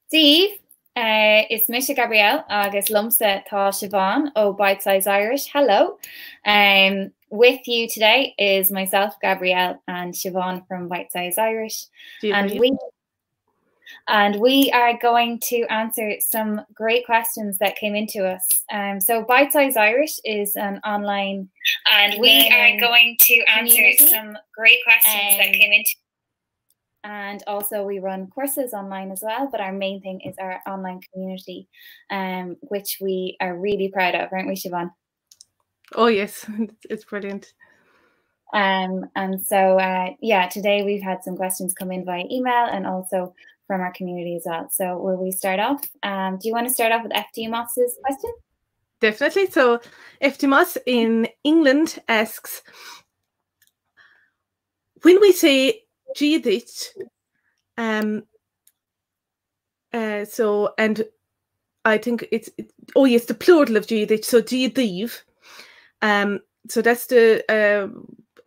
Steve, is Misha Gabrielle, Agus lumsa tá Siobhán ó Bitesize Irish. Hello. With you today is myself, Gabrielle, and Siobhán from Bitesize Irish. And we are going to answer some great questions that came into us. So Bitesize Irish is an online and we are going to answer some great questions that came into. And also we run courses online as well, but our main thing is our online community, which we are really proud of, aren't we, Siobhán? Oh yes, it's brilliant. And so yeah, today we've had some questions come in via email and also from our community as well. So will we start off? Do you want to start off with aghaidhmhasc's question? Definitely. So aghaidhmhasc in England asks, when we say aghaidh, so, and I think it's oh yes, the plural of aghaidh, so aghaidh. So that's the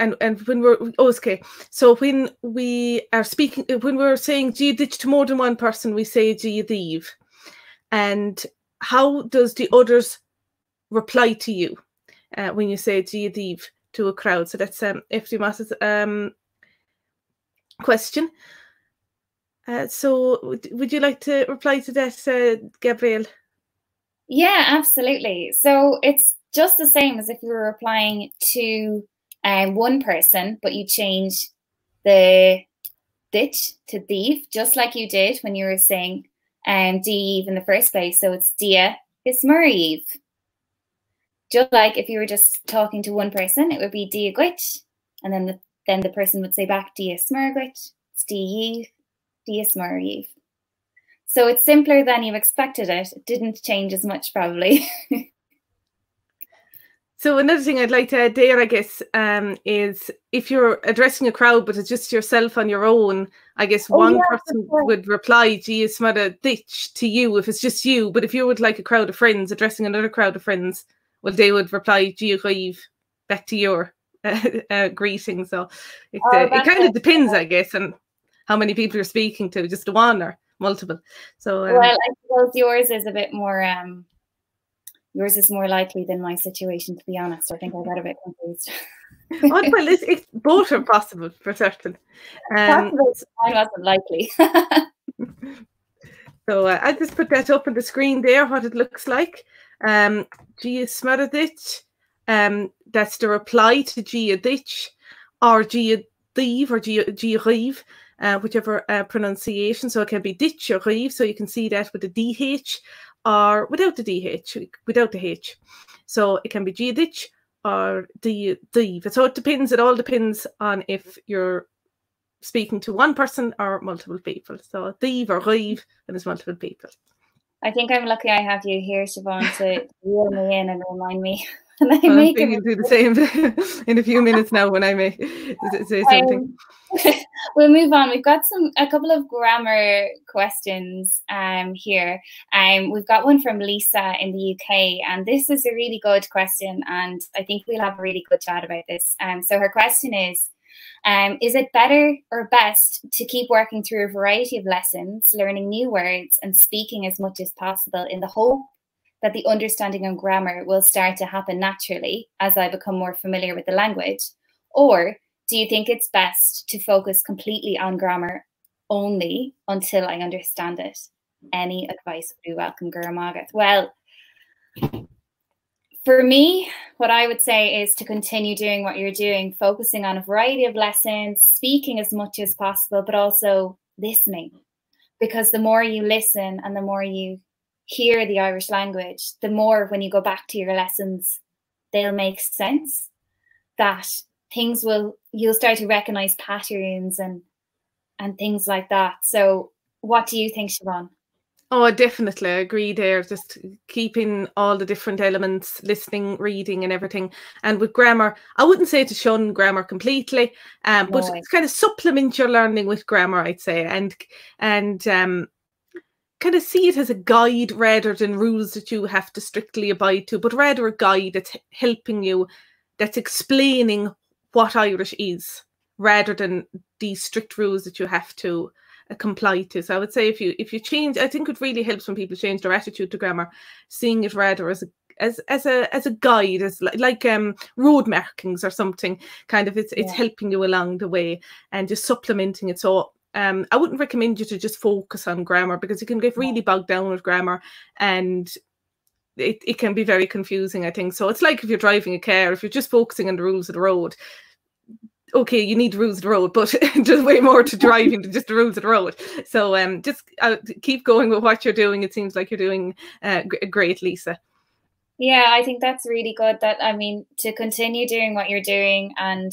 and when we're okay, so when we are speaking, when we're saying aghaidh to more than one person, we say aghaidh. And how does the others reply to you when you say aghaidh to a crowd? So that's aghaidhmhasc's question. So would you like to reply to that, Gabrielle? Yeah, absolutely. So it's just the same as if you were replying to one person, but you change the ditch to daoibh, just like you did when you were saying daoibh in the first place. So it's daoibh. Just like if you were just talking to one person, it would be aghaidh, and then the person would say back daoibh. It's daoibh. So it's simpler than you expected it. It didn't change as much, probably. So another thing I'd like to add there, I guess, is if you're addressing a crowd, but it's just yourself on your own, I guess one person would reply, "Gee, smara ditch" to you if it's just you. But if you would like a crowd of friends addressing another crowd of friends, well, they would reply, "Gee, aghaidh," back to your greeting. So it kind of depends, I guess, on how many people you're speaking to, just the one or multiple. So well, I suppose yours is a bit more. Yours is more likely than my situation, to be honest. I think I got a bit confused. Well, it's both are possible for certain. Possible, I wasn't likely. So I'll just put that up on the screen there, what it looks like. Gia smaradich, that's the reply to Gia ditch, or Gia thieve, or Gia rive, whichever pronunciation. So it can be ditch or rive, so you can see that with the DH or without the DH, without the H. So it can be Gia ditch or daoibh. So it all depends on if you're speaking to one person or multiple people. So daoibh or rive, and it's multiple people. I think I'm lucky I have you here, Siobhán, to reel me in and remind me. And I will do the same in a few minutes now when I may say something. We'll move on. We've got a couple of grammar questions here. We've got one from Lisa in the UK, and this is a really good question, and I think we'll have a really good chat about this. So her question is it better or best to keep working through a variety of lessons, learning new words and speaking as much as possible in the hope that the understanding of grammar will start to happen naturally as I become more familiar with the language? Or do you think it's best to focus completely on grammar only until I understand it? Any advice would be welcome, aghaidh. Well, for me, what I would say is to continue doing what you're doing, focusing on a variety of lessons, speaking as much as possible, but also listening. Because the more you listen and the more you hear the Irish language, the more when you go back to your lessons, they'll make sense. That you'll start to recognize patterns and things like that. So what do you think, Siobhán? Oh, definitely. I agree there. Just keeping all the different elements, listening, reading and everything. And with grammar, I wouldn't say to shun grammar completely, but it's kind of supplement your learning with grammar, I'd say. And kind of see it as a guide rather than rules that you have to strictly abide to, but rather a guide that's helping you, that's explaining what Irish is, rather than these strict rules that you have to comply to. So I would say if you change, I think it really helps when people change their attitude to grammar, seeing it rather as a guide, as like road markings or something. Kind of, it's helping you along the way and just supplementing it. So I wouldn't recommend you to just focus on grammar, because you can get really bogged down with grammar, and it can be very confusing, I think. So it's like if you're driving a car, if you're just focusing on the rules of the road, okay, you need the rules of the road, but there's way more to driving than just the rules of the road. So just keep going with what you're doing. It seems like you're doing great, Lisa. Yeah, I think that's really good. That, I mean, to continue doing what you're doing and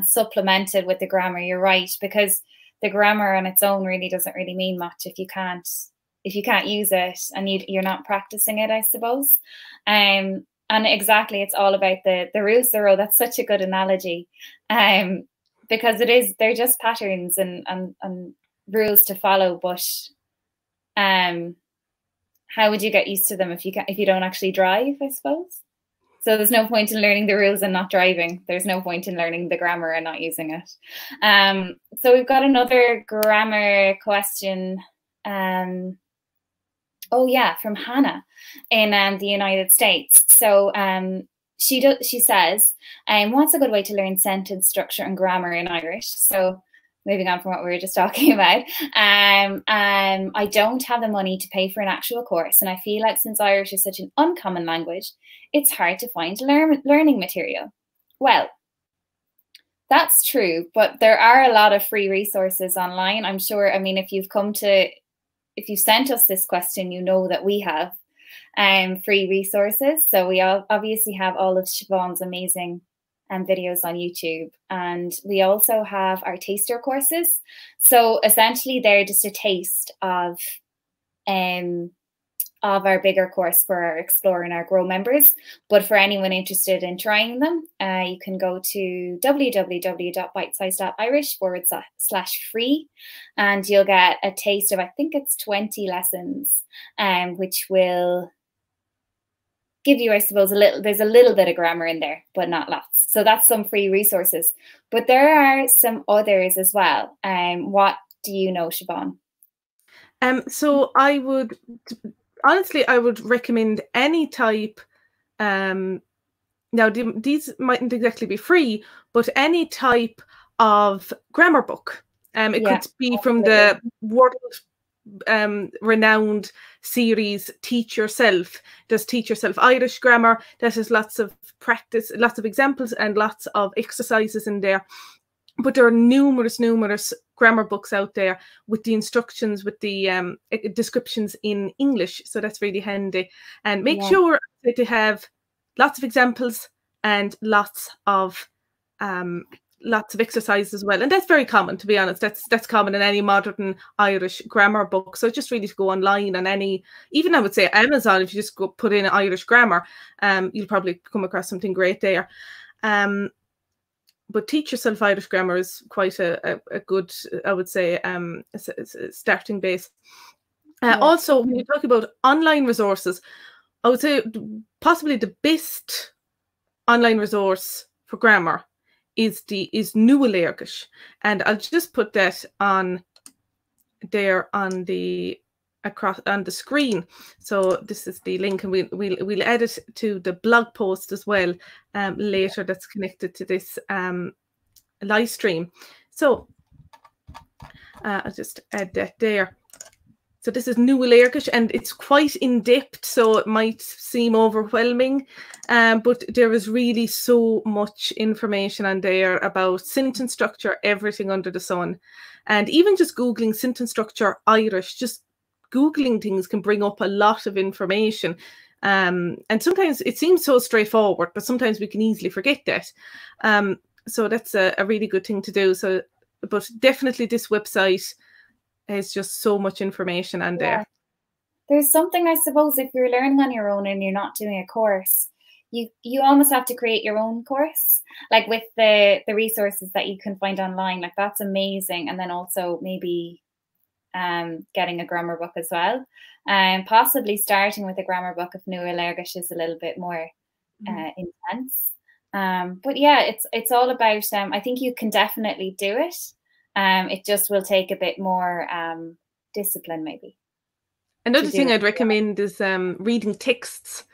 supplement it with the grammar, you're right, because the grammar on its own really doesn't really mean much if you can't use it and you're not practicing it, I suppose. And exactly, it's all about the rules of the road. That's such a good analogy, because they're just patterns and rules to follow. But how would you get used to them if you don't actually drive, I suppose? So there's no point in learning the rules and not driving. There's no point in learning the grammar and not using it. So we've got another grammar question. Oh yeah, from Hannah in the United States. So she says, what's a good way to learn sentence structure and grammar in Irish? So moving on from what we were just talking about, I don't have the money to pay for an actual course, and I feel like since Irish is such an uncommon language, it's hard to find learning material. Well, that's true, but there are a lot of free resources online. I'm sure, I mean, if you sent us this question, you know that we have free resources. So we obviously have all of Siobhán's amazing videos on YouTube, and we also have our taster courses. So essentially they're just a taste of our bigger course for our Explore and our Grow members. But for anyone interested in trying them, you can go to www.bitesize.irish/free, and you'll get a taste of, I think it's 20 lessons, which will give you, I suppose, there's a little bit of grammar in there, but not lots. So that's some free resources. But there are some others as well. What do you know, Siobhán? So I would recommend any type. Now these mightn't exactly be free, but any type of grammar book. It could be from the world renowned series Teach Yourself. There's Teach Yourself Irish Grammar. That has lots of practice, lots of examples and lots of exercises in there. But there are numerous grammar books out there with the instructions, with the descriptions in English. So that's really handy. And make sure that they have lots of examples and lots of exercises as well. And that's very common, to be honest. That's common in any modern Irish grammar book. So just really to go online on any, even I would say Amazon, if you just go put in Irish grammar, you'll probably come across something great there. But Teach Yourself Irish Grammar is quite a good, I would say, it's a starting base. Also, when you talk about online resources, I would say possibly the best online resource for grammar is nóchaidí, and I'll just put that on there on the screen. So this is the link, and we'll add it to the blog post as well later. That's connected to this live stream. So I'll just add that there. So this is nóchaidí, and it's quite in depth, so it might seem overwhelming, but there is really so much information on there about sentence structure, everything under the sun. And even just Googling sentence structure Irish, just Googling things can bring up a lot of information. And sometimes it seems so straightforward, but sometimes we can easily forget that. So that's a really good thing to do. So, but definitely this website has just so much information on there. There's something, I suppose, if you're learning on your own and you're not doing a course, you almost have to create your own course, like with the resources that you can find online. Like, that's amazing. And then also maybe getting a grammar book as well, and possibly starting with a grammar book of nóchaidí is a little bit more intense. But yeah, it's all about I think you can definitely do it. It just will take a bit more discipline, maybe. Another thing I'd recommend is reading texts.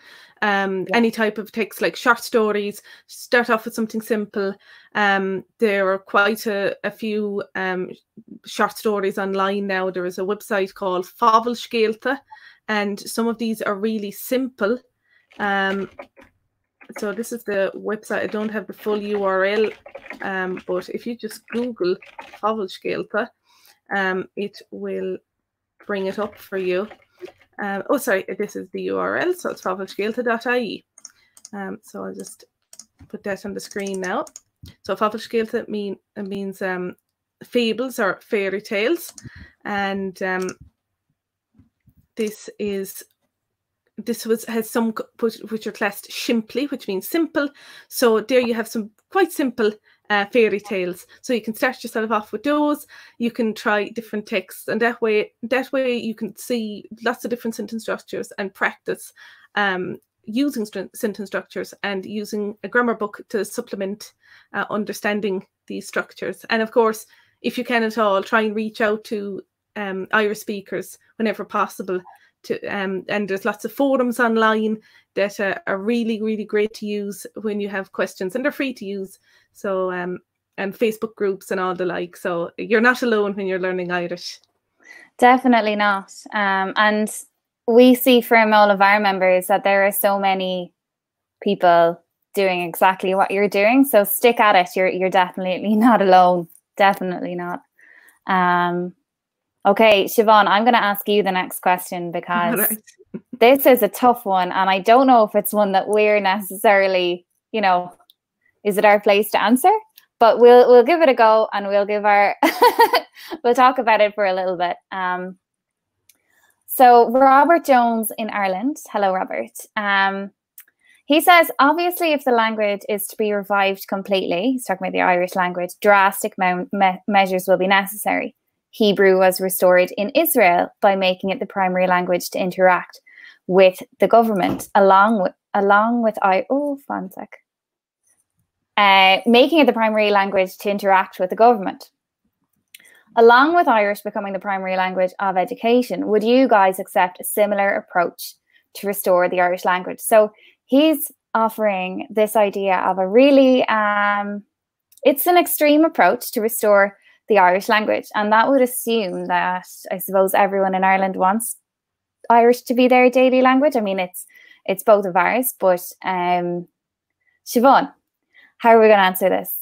Any type of text, like short stories. Start off with something simple. There are quite a few short stories online now. There is a website called fidil, and some of these are really simple. So this is the website. I don't have the full URL, but if you just Google fidil, it will bring it up for you. Oh, sorry, this is the URL, so it's fidil.ie. So I'll just put that on the screen now. So fidil means fables or fairy tales, and this has some which are classed simply, which means simple. So there you have some quite simple fairy tales. So you can start yourself off with those. You can try different texts, and that way you can see lots of different sentence structures and practice using sentence structures and using a grammar book to supplement understanding these structures. And of course, if you can at all, try and reach out to Irish speakers whenever possible. And there's lots of forums online that are really, really great to use when you have questions, and they're free to use. So and Facebook groups and all the like. So you're not alone when you're learning Irish. Definitely not. And we see from all of our members that there are so many people doing exactly what you're doing. So stick at it. You're definitely not alone. Definitely not. Okay, Siobhán, I'm going to ask you the next question, because this is a tough one, and I don't know if it's one that we're necessarily, is it our place to answer? But we'll give it a go, and we'll give our we'll talk about it for a little bit. So Robert Jones in Ireland, hello Robert. He says, obviously, if the language is to be revived completely, he's talking about the Irish language, drastic measures will be necessary. Hebrew was restored in Israel by making it the primary language to interact with the government, making it the primary language to interact with the government. Along with Irish becoming the primary language of education, would you guys accept a similar approach to restore the Irish language? So he's offering this idea of a really, it's an extreme approach to restore the Irish language, and that would assume that, I suppose, everyone in Ireland wants Irish to be their daily language. I mean, it's both of ours, but Siobhán, how are we going to answer this?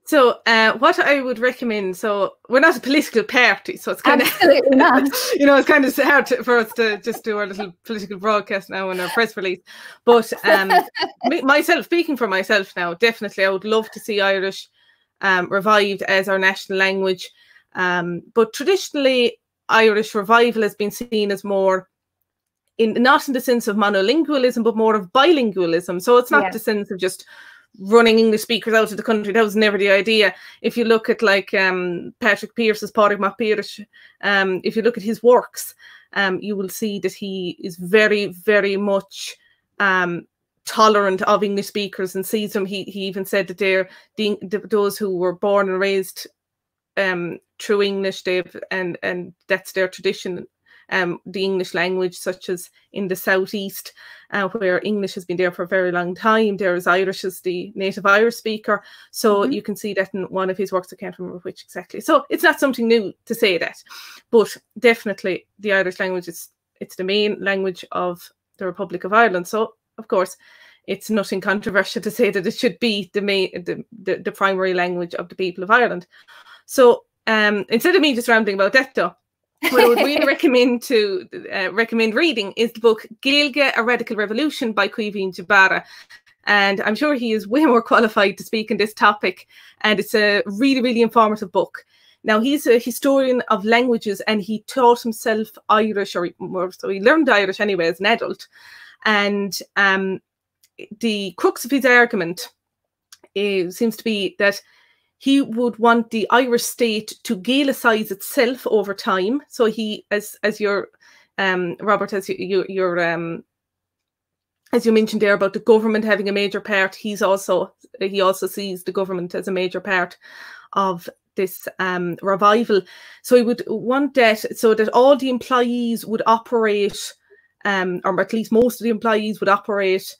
So what I would recommend, so we're not a political party, so it's kind absolutely not. It's kind of hard for us to just do our little political broadcast now in our press release. But speaking for myself now, definitely I would love to see Irish revived as our national language. But traditionally, Irish revival has been seen as more, not in the sense of monolingualism, but more of bilingualism. So it's not the sense of just running English speakers out of the country. That was never the idea. If you look at like Patrick Pearse's Pádraig Mac Piarais, if you look at his works, you will see that he is very, very much tolerant of English speakers and sees them. He even said that those who were born and raised through English, and that's their tradition. The English language, such as in the southeast, where English has been there for a very long time. There is Irish as the native Irish speaker. So you can see that in one of his works. I can't remember which exactly. So it's not something new to say that, but definitely the Irish language it's the main language of the Republic of Ireland. So of course, it's nothing controversial to say that it should be the primary language of the people of Ireland. So instead of me just rambling about that, though, what I would really recommend reading is the book Gaeilge, A Radical Revolution by Caoimhín Jabara. And I'm sure he is way more qualified to speak on this topic. And it's a really, really informative book. Now, he's a historian of languages, and he taught himself Irish, so he learned Irish anyway as an adult. And the crux of his argument seems to be that he would want the Irish state to Gaelicize itself over time. So he, as your Robert, as you mentioned there about the government having a major part, he also sees the government as a major part of this revival. So he would want that so that all the employees would operate, or at least most of the employees would operate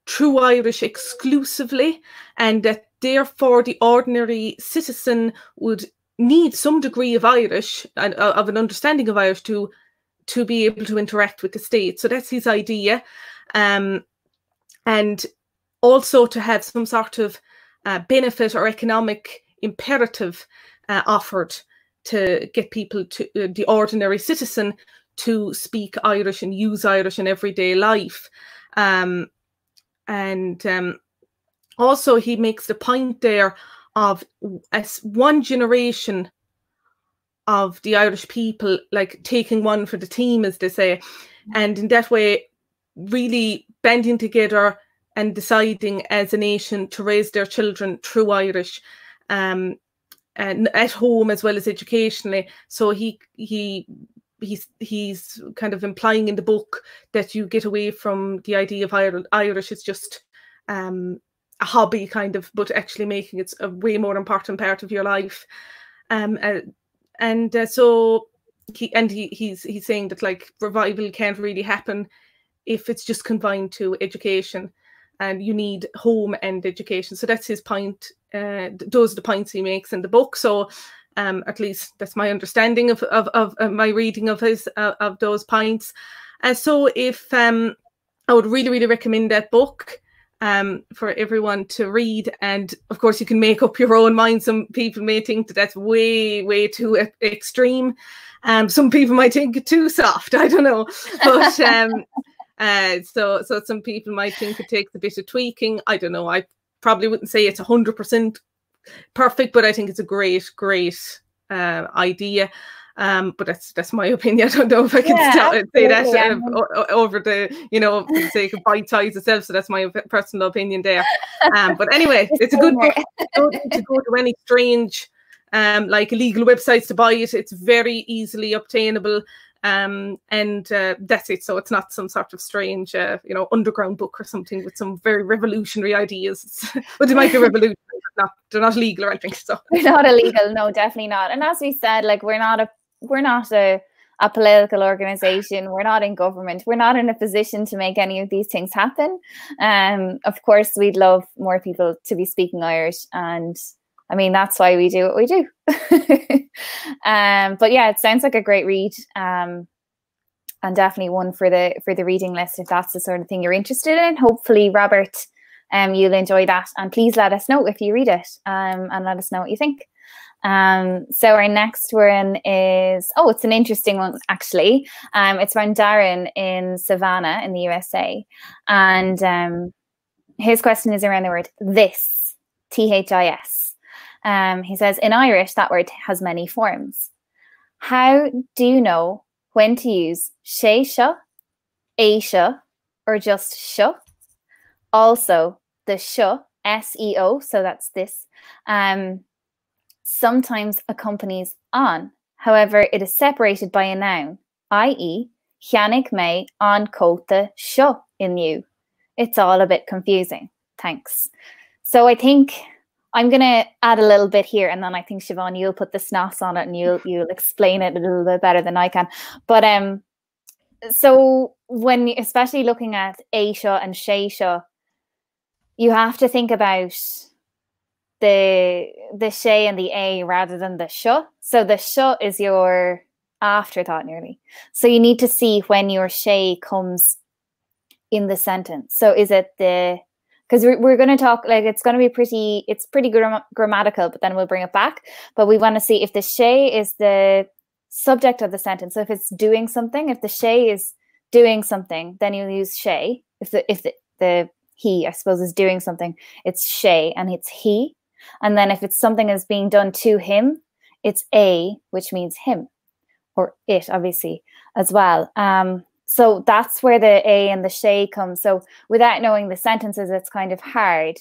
true Irish exclusively, and that therefore the ordinary citizen would need some degree of Irish and of an understanding of Irish to be able to interact with the state. So that's his idea, and also to have some sort of benefit or economic imperative offered to get people to the ordinary citizen to speak Irish and use Irish in everyday life. Also he makes the point there of as one generation of the Irish people, like taking one for the team, as they say, and in that way really banding together and deciding as a nation to raise their children through Irish, and at home as well as educationally. So he's kind of implying in the book that you get away from the idea of Irish as just a hobby kind of, but actually making it a way more important part of your life. So he's saying that like revival can't really happen if it's just confined to education, and you need home and education. So that's his point. Those are the points he makes in the book. So at least that's my understanding of my reading of his of those points. So if I would really recommend that book for everyone to read, and of course you can make up your own mind. Some people may think that that's way too extreme. Some people might think it too soft. I don't know, but so some people might think it takes a bit of tweaking. I don't know. I probably wouldn't say it's 100% perfect, but I think it's a great idea. But that's my opinion. I don't know if I can say that over the, for the sake of bite-size itself. So that's my personal opinion there. But anyway, it's a good book. Don't need to go to any strange like illegal websites to buy it. It's very easily obtainable. And that's it. So it's not some sort of strange underground book or something with some very revolutionary ideas. But it might be revolutionary, but they're not legal or anything. So they're not illegal, no, definitely not. And as we said, like we're not a political organization. We're not in government. We're not in a position to make any of these things happen. Of course, we'd love more people to be speaking Irish, and I mean, that's why we do what we do. But yeah, it sounds like a great read, and definitely one for the reading list if that's the sort of thing you're interested in. Hopefully, Robert, you'll enjoy that, and please let us know if you read it, and let us know what you think. So our next one is, it's an interesting one actually. It's from Darren in Savannah in the USA, and his question is around the word this, THIS. He says, in Irish, that word has many forms. How do you know when to use sé seo, é seo, or just seo? Also, the seo, SEO, so that's this, sometimes accompanies on. However, it is separated by a noun, i.e., cheannig mé an cóta seo inniu. It's all a bit confusing. Thanks. So I think I'm going to add a little bit here, and then I think, Siobhán, you'll put the snoss on it and you'll explain it a little bit better than I can. But so when, especially looking at é seo and sé seo, you have to think about the sé and the a rather than the seo. So the seo is your afterthought nearly. So you need to see when your sé comes in the sentence. So is it because we're going to talk, like, it's going to be pretty grammatical, but then we'll bring it back. But we want to see if the sé is the subject of the sentence. So if it's doing something, if the sé is doing something, then you'll use sé. If the he, I suppose, is doing something, it's sé and it's he. And then if it's something that's being done to him, it's a, which means him, or it, obviously, as well. So that's where the a and the sé come. So without knowing the sentences, it's kind of hard.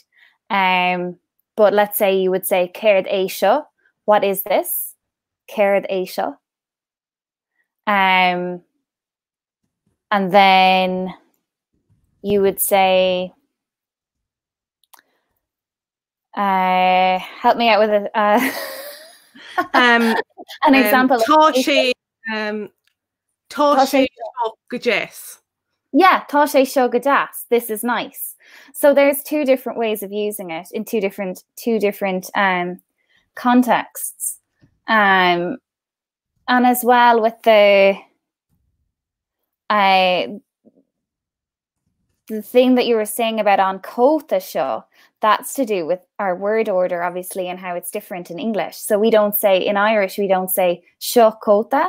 But let's say you would say céard é seo. What is this? Céard é seo. And then you would say Help me out with an example. Tá sé seo go deas. Yeah, tá sé seo go deas. This is nice. So there's two different ways of using it in two different contexts. And as well with the thing that you were saying about an cóta seo, that's to do with our word order, obviously, and how it's different in English. So we don't say, in Irish, we don't say seo cóta.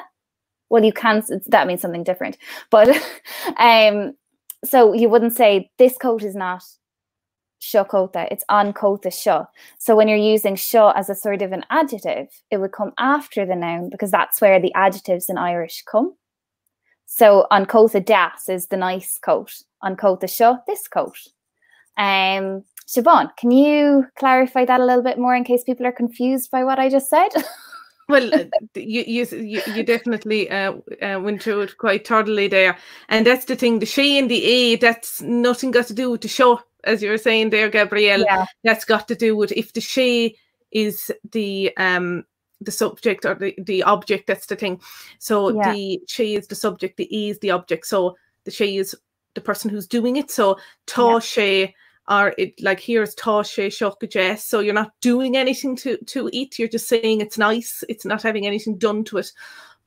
Well, you can, that means something different. But so you wouldn't say this coat is not seo cóta, it's an cóta seo. So when you're using seo as a sort of an adjective, it would come after the noun because that's where the adjectives in Irish come. So an cóta deas is the nice coat. An cóta seo, this coat. Siobhán, can you clarify that a little bit more in case people are confused by what I just said? Well, you definitely went through it quite thoroughly there. And that's the thing, the she and the a, that's nothing got to do with the show, as you were saying there, Gabrielle. Yeah. That's got to do with if the she is the subject or the object, that's the thing. So the she is the subject, the e is the object. So the she is the person who's doing it. So tá sé, or it, like here's tá sé seo go deas. So you're not doing anything to it, you're just saying it's nice, it's not having anything done to it.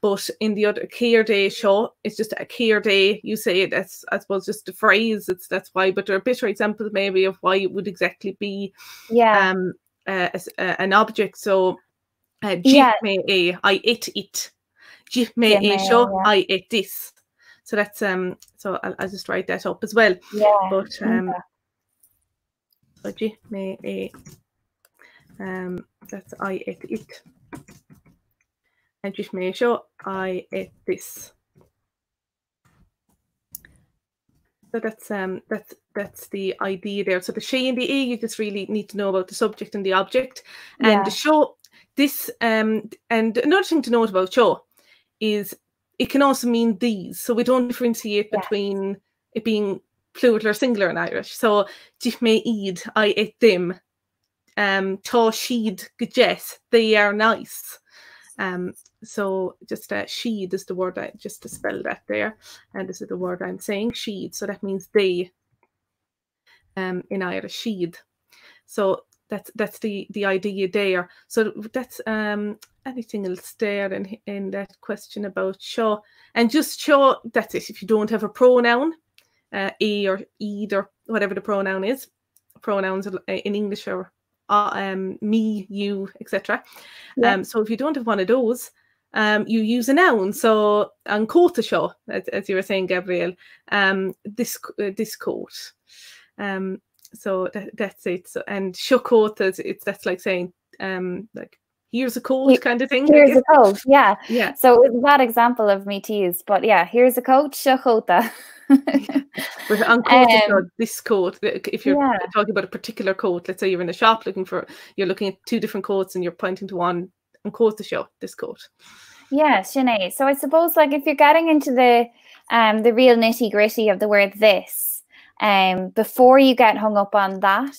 But in the other aghaidhe seo, it's just a aghaidhe, you say it, that's I suppose just the phrase, that's why, but there are better examples maybe of why it would exactly be an object. So jith me a, I ate it. Jith me a seo, I ate this. So that's so I'll just write that up as well. Yeah. But so jith me a, that's I ate it. And jith me a seo, I ate this. So that's the idea there. So the she and the e, you just really need to know about the subject and the object. And the show, this and another thing to note about show is it can also mean these. So we don't differentiate between it being plural or singular in Irish. So jith me iad, I ate them. Tá siad go deas, they are nice. So just sheed is the word, just to spell that there, and this is the word I'm saying, sheed. So that means they in Irish, sheed. So that's the idea there. So that's anything else there in that question about seo, and just seo, that's it. If you don't have a pronoun, a or ed or whatever the pronoun is, pronouns in English are me, you, etc. So if you don't have one of those, you use a noun. So an cóta seo, as you were saying, Gabrielle, this coat. So that's it. So, and seo cóta, that's like saying like here's a coat kind of thing. Here's a coat, yeah. So it's that example of me to use, but yeah, here's a coat, seo cóta. But an cóta, this coat, if you're talking about a particular coat, let's say you're in a shop you're looking at two different coats and you're pointing to one, an cóta seo, this coat. Yeah, Sinead. So I suppose like if you're getting into the real nitty gritty of the word this, before you get hung up on that,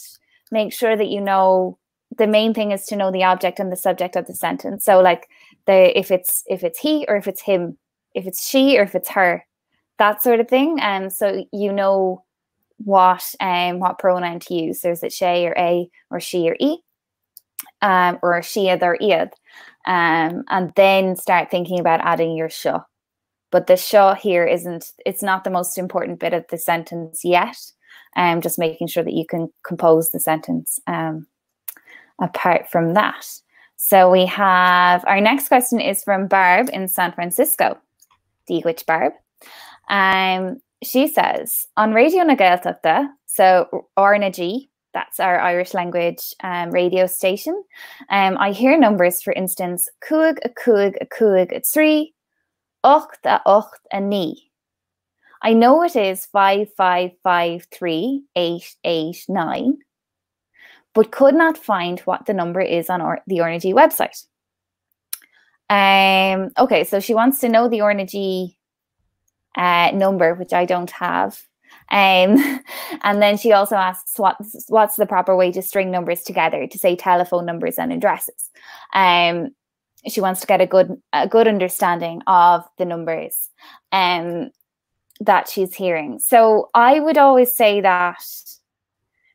make sure that you know the main thing is to know the object and the subject of the sentence. So like if it's he or if it's him, if it's she or if it's her, that sort of thing. So you know what pronoun to use. So is it she or a or she or e, or shead or iad, and then start thinking about adding your seo. But the seo here it's not the most important bit of the sentence yet. Just making sure that you can compose the sentence apart from that. So we have our next question is from Barb in San Francisco. Which Barb? She says, on Radio na Gaeltachta, so RNG, that's our Irish language radio station, I hear numbers, for instance, cúig a cúig a cúig a trí, ocht a ocht a ní. I know it is 55538889, but could not find what the number is on the RNG website. Okay, so she wants to know the RNG number, which I don't have. And then she also asks what's the proper way to string numbers together to say telephone numbers and addresses. She wants to get a good understanding of the numbers that she's hearing. So I would always say that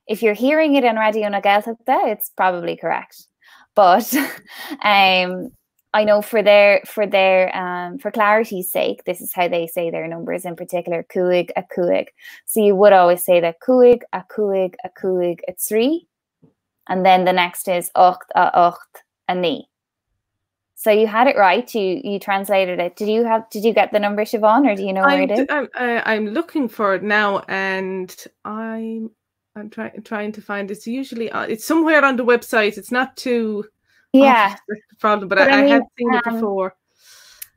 if you're hearing it in radio na Gaeltachta, it's probably correct. But I know for clarity's sake, this is how they say their numbers, in particular, cuaig a cuaig. So you would always say that cuaig a cuaig a cuaig a trí, and then the next is ocht a ocht a ní. So you had it right. You translated it. Did you get the number, Siobhán, or do you know where it is? I'm looking for it now, and I'm trying to find it. It's usually it's somewhere on the website. It's not too problem, but I have seen it before.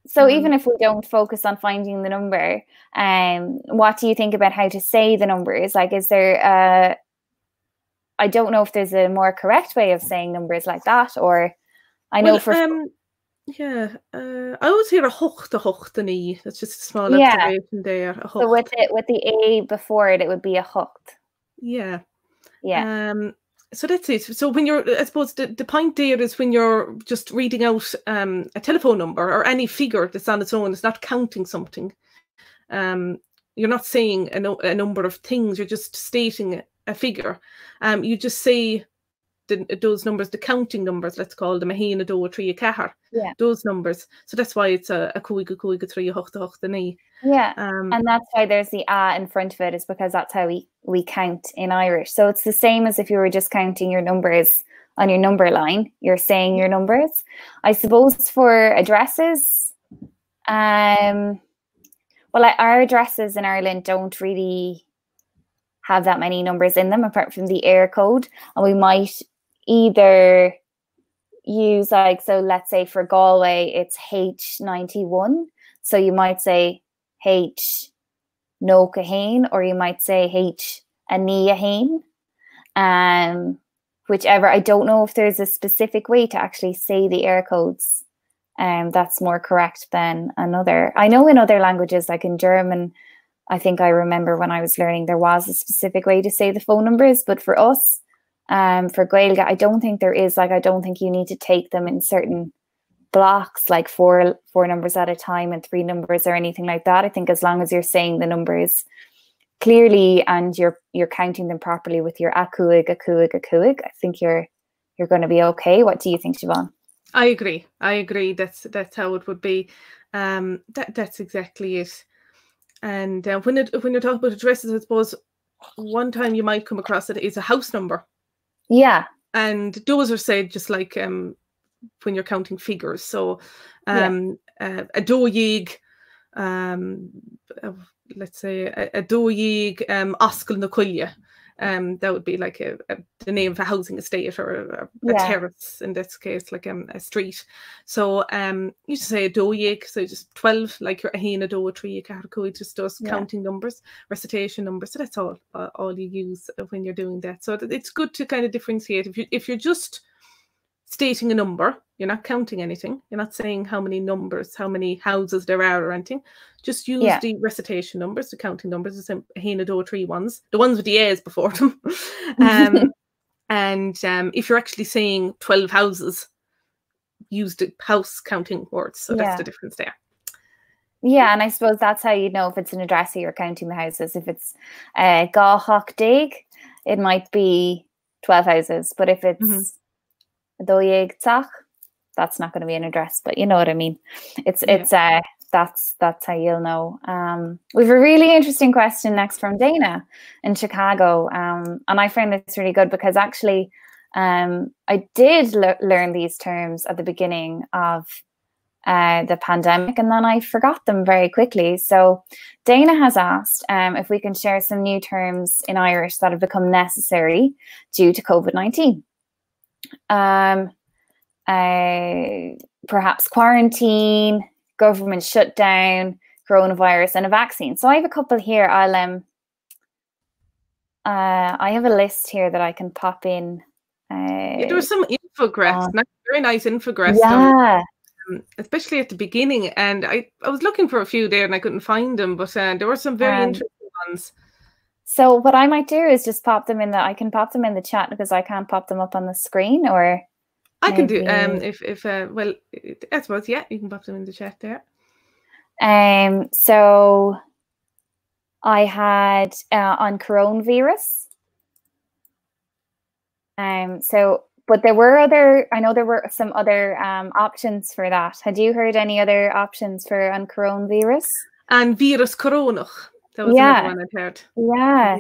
So even if we don't focus on finding the number, what do you think about how to say the numbers? Like, is there I don't know if there's a more correct way of saying numbers like that, or I know I always hear a hocht a ní. That's just a small observation there. A so with the a before it would be a hocht. Yeah. So that's it. So when you're, I suppose the point there is when you're just reading out a telephone number or any figure that's on its own, it's not counting something. You're not saying a number of things. You're just stating a figure. You just say those numbers, the counting numbers, let's call them, a haois, a dó, a trí, a cethair. Yeah. Those numbers. So that's why it's a cuaig, a cuaig, a trí, a hocht, a hocht, a ní. Yeah. And that's why there's the a in front of it, is because that's how we count in Irish. So it's the same as if you were just counting your numbers on your number line. You're saying your numbers. I suppose for addresses, well, our addresses in Ireland don't really have that many numbers in them apart from the air code, and we might either use, like, so let's say for Galway it's H91, so you might say H nóchaidí, or you might say H a ní whichever. I don't know if there's a specific way to actually say the air codes that's more correct than another. I know in other languages, like in German, I think I remember when I was learning there was a specific way to say the phone numbers, but for us, for Gaeilge, I don't think there is. Like, I don't think you need to take them in certain blocks, like four numbers at a time and 3 numbers or anything like that. I think as long as you're saying the numbers clearly and you're counting them properly with your a cuaig, a cuaig, a cuaig, I think you're going to be okay. What do you think, Siobhán? I agree. That's how it would be. That's exactly it. And when you're talking about addresses, I suppose one time you might come across it is a house number. Yeah. And those are said just like when you're counting figures. So a daoibh, let's say a daoibh oscail na cuille. That would be like the name of a housing estate or a terrace in this case, like a street. So you just say a daoibh, so just 12, like your a haois, a dó, a trí, a cethair, a cuaig, just those counting numbers, recitation numbers. So that's all you use when you're doing that. So it's good to kind of differentiate. If you're just stating a number, you're not counting anything. You're not saying how many numbers, how many houses there are or anything. Just use the recitation numbers, the counting numbers, the haois, a dó, trí ones, the ones with the A's before them. And if you're actually saying 12 houses, use the house counting words. So that's the difference there. Yeah, and I suppose that's how you know if it's an address or you're counting the houses. If it's aghaidh, it might be 12 houses. But if it's daoibh, that's not going to be an address. But you know what I mean. It's that's how you'll know. We have a really interesting question next from Dana in Chicago, and I found this really good because actually I did learn these terms at the beginning of the pandemic, and then I forgot them very quickly. So Dana has asked if we can share some new terms in Irish that have become necessary due to COVID-19. Perhaps quarantine, government shutdown, coronavirus, and a vaccine. So I have a couple here. I have a list here that I can pop in. There was some infographics, very nice infographics. Yeah. Especially at the beginning, and I was looking for a few there and I couldn't find them, but there were some very interesting ones. So what I might do is just pop them in I can pop them in the chat because I can't pop them up on the screen, or I can do well, I suppose, yeah, you can pop them in the chat there. So I had on coronavirus. But there were I know there were some other options for that. Had you heard any other options for on coronavirus? And virus coronach. That was another one I'd heard. Yeah.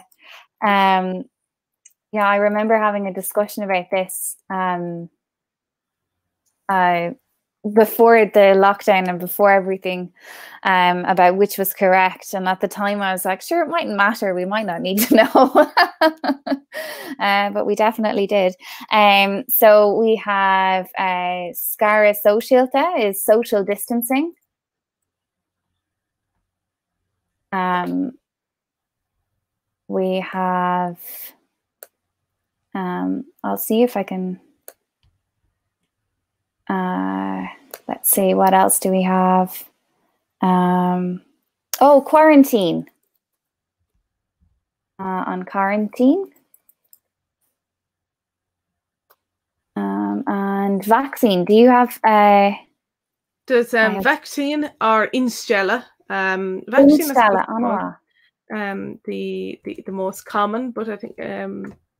Yeah, I remember having a discussion about this before the lockdown and before everything, about which was correct. And at the time I was like, sure, it mightn't matter. We might not need to know. But we definitely did. So we have scara socialta is social distancing. We have, I'll see if I can, let's see, what else do we have? Oh, quarantine. On quarantine. And vaccine. Do you have there's vaccine or instella. Vaccine instella, anno. The most common, but I think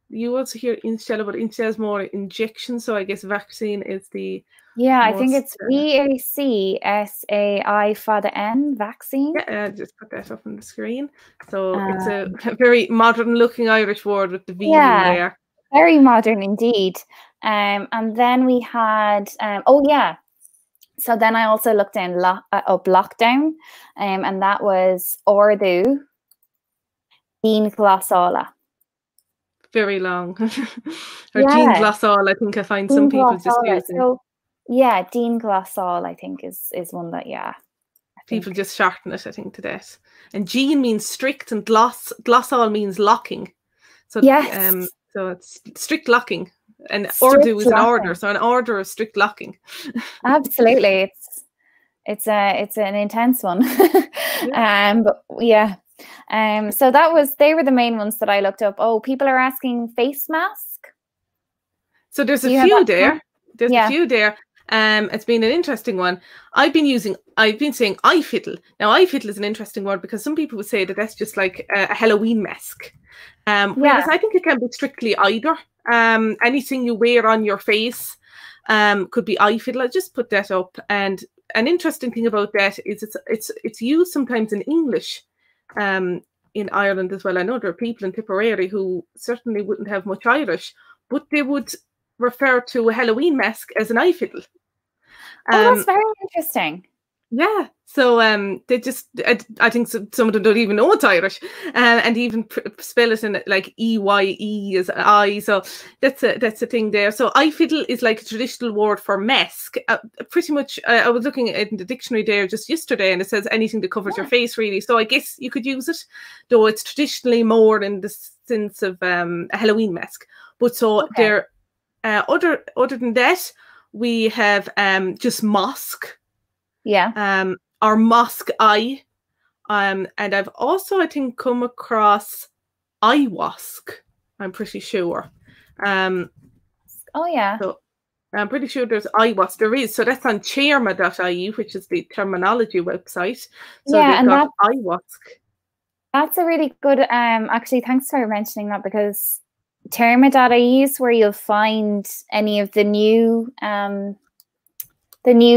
you also hear instella, but instella is more injection, so I guess vaccine is the I think it's VACSAI for the N, vaccine. Yeah, just put that up on the screen. So it's a very modern looking Irish word with the V in there. Very modern indeed. And then we had so then I also looked in up lockdown, and that was Ordu Dean Glossola. Very long. Or Jean Glossall, I think I find some people just using. So, Dean Glossall, I think is one that people just shorten it, I think, to that. And Jean means strict, and Glossall means locking. So so it's strict locking. And Ordu is an order, so an order of strict locking. Absolutely, it's an intense one. But so they were the main ones that I looked up. Oh, people are asking face mask. So there's a few there. There's a few there. It's been an interesting one. I've been saying fidil. Now, fidil is an interesting word because some people would say that that's just like a Halloween masc. Whereas I think it can be strictly either. Anything you wear on your face could be fidil. I just put that up. And an interesting thing about that is it's used sometimes in English in Ireland as well. I know there are people in Tipperary who certainly wouldn't have much Irish, but they would refer to a Halloween masc as an fidil. That's very interesting. Yeah, so they just, I think some of them don't even know it's Irish, and even spell it in like EYE as I. So that's a thing there. So fidil is like a traditional word for masc. Pretty much, I was looking at the dictionary there just yesterday, and it says anything that covers your face, really. So I guess you could use it, though it's traditionally more in the sense of a Halloween masc. But so there, other than that, we have just masc. Or masc I. And I've also, I think, come across aghaidhmhasc, I'm pretty sure. So I'm pretty sure there's aghaidhmhasc. There is. So that's on tiarna.ie, which is the terminology website. So they've got aghaidhmhasc. That's a really good, actually, thanks for mentioning that, because tiarna.ie is where you'll find any of the new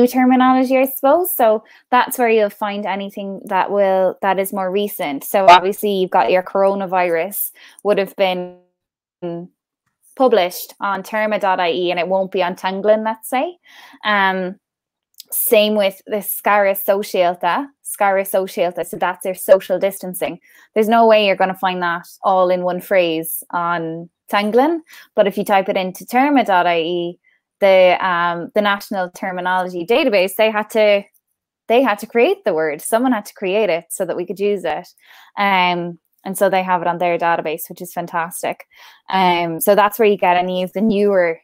terminology, I suppose. So that's where you'll find anything that is more recent. So obviously you've got your coronavirus would have been published on tiarna.ie, and it won't be on Tanglin, let's say. Same with the scara socialta. So that's their social distancing. There's no way you're going to find that all in one phrase on Tanglin, but if you type it into tiarna.ie, the National Terminology Database, they had to create the word. Someone had to create it so that we could use it, and so they have it on their database, which is fantastic. So that's where you get any of the newer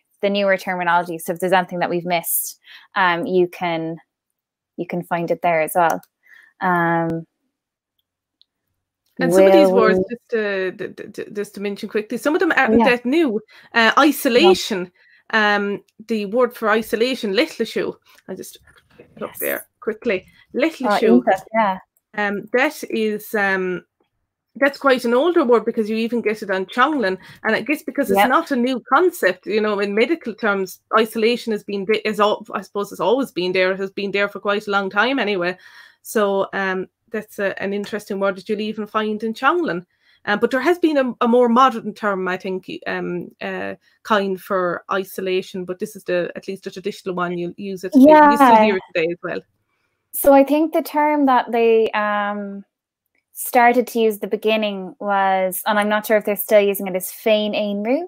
terminology. So if there's anything that we've missed, you can find it there as well. And some of these words, just to mention quickly, some of them aren't that new. Isolation, the word for isolation, leithlisiú. I'll just get it up there quickly. Leithlisiú. That is that's quite an older word, because you even get it on Chonglan, and I guess because it's not a new concept, you know, in medical terms, isolation has been, I suppose it's always been there. It has been there for quite a long time anyway. So that's an interesting word that you'll even find in Chonglan. But there has been a more modern term, I think, kind for isolation, but this is at least the traditional one. You'll use it. You still hear it today as well. So I think the term that they started to use at the beginning was, and I'm not sure if they're still using it, is féin éanrú.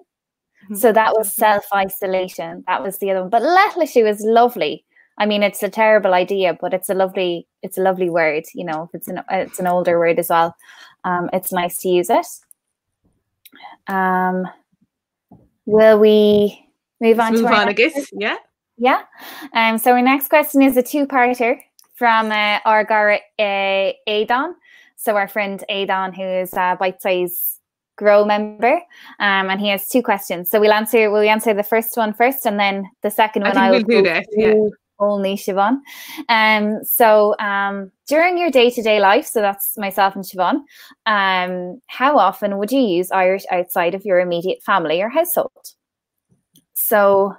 So that was self-isolation. That was the other one. But leithlisiú is lovely. I mean, it's a terrible idea, but it's a lovely word. You know, if it's an older word as well. It's nice to use it. Will we move on to our next question? Yeah. So our next question is a two-parter from our gara Aidan. So our friend Aidan, who is a Bitesize Grow member, and he has two questions. So we'll answer the first one first, and then the second one we'll do that. Only Siobhán. So during your day-to-day life, so that's myself and Siobhán, how often would you use Irish outside of your immediate family or household? So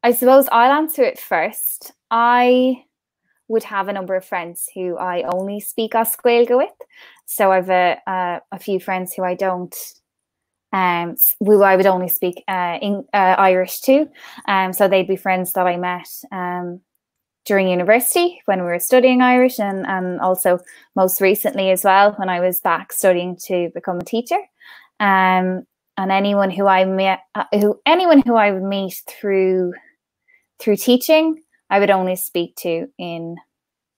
I suppose I'll answer it first. I would have a number of friends who I only speak as Gaeilge with. So I've a few friends who I don't, who I would only speak Irish to. So they'd be friends that I met during university when we were studying Irish, and also most recently as well when I was back studying to become a teacher. And anyone who I met, anyone who I would meet through teaching, I would only speak to in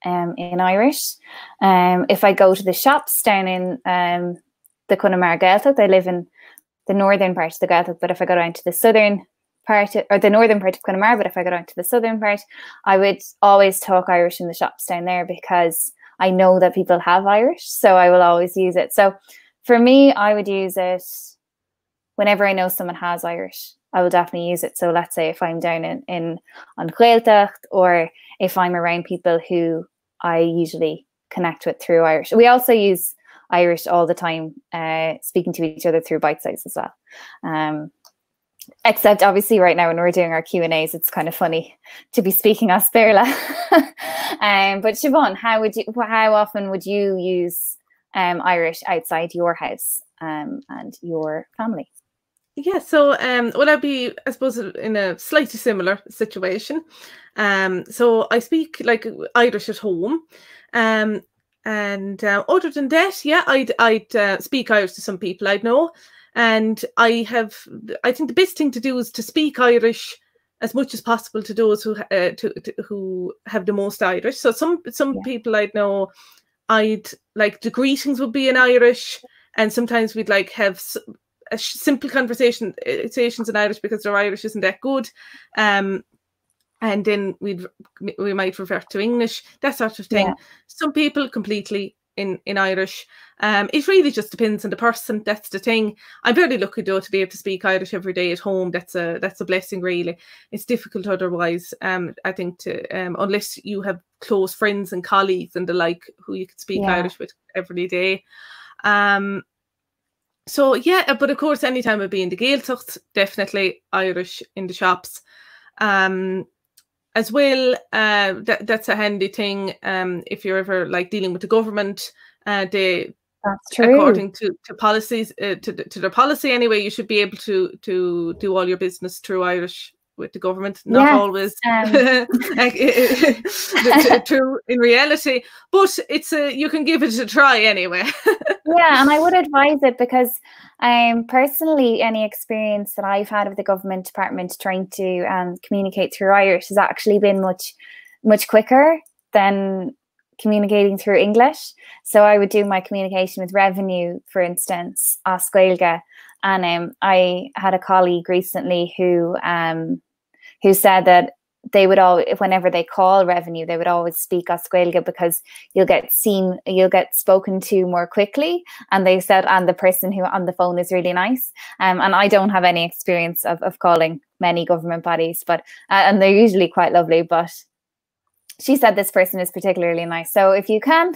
Irish. If I go to the shops down in the Connemara Gaeltacht, I live in the northern part of the Gaeltacht, but if I go down to the southern part, or the northern part of Connemara, but if I go down to the southern part, I would always talk Irish in the shops down there, because I know that people have Irish, so I will always use it. So for me, I would use it whenever I know someone has Irish. I will definitely use it. So let's say if I'm down on Gaeltacht, or if I'm around people who I usually connect with through Irish. We also use Irish all the time, speaking to each other through Bitesize as well. Except obviously right now when we're doing our Q&As, it's kind of funny to be speaking as Béarla. But Siobhán, how often would you use Irish outside your house and your family? Yeah, so well, I'd be, I suppose, in a slightly similar situation. So I speak like Irish at home, and other than that, yeah, I'd speak Irish to some people I know, and I think the best thing to do is to speak Irish as much as possible to those who have the most Irish. So some people I know, I'd like the greetings would be in Irish, and sometimes we'd like have a simple conversations in Irish because their Irish isn't that good, and then we might revert to English, that sort of thing. Some people completely in Irish. It really just depends on the person. That's the thing. I'm very lucky though to be able to speak Irish every day at home. That's a blessing, really. It's difficult otherwise. I think unless you have close friends and colleagues and the like who you could speak Irish with every day. So yeah, but of course, anytime I'd be in the Gaeltacht, definitely Irish in the shops. As well, that's a handy thing. If you're ever like dealing with the government, they, according to policies, to their policy anyway, you should be able to do all your business through Irish with the government. Not always true in reality, but it's you can give it a try anyway. Yeah, and I would advise it because personally, any experience that I've had with the government department trying to communicate through Irish has actually been much quicker than communicating through English. So I would do my communication with revenue, for instance, as Gaeilge, and I had a colleague recently who said that they would all, whenever they call revenue, they would always speak as Gaeilge because you'll get spoken to more quickly. And they said, and the person who on the phone is really nice. And I don't have any experience of calling many government bodies, but and they're usually quite lovely. But she said this person is particularly nice. So if you can,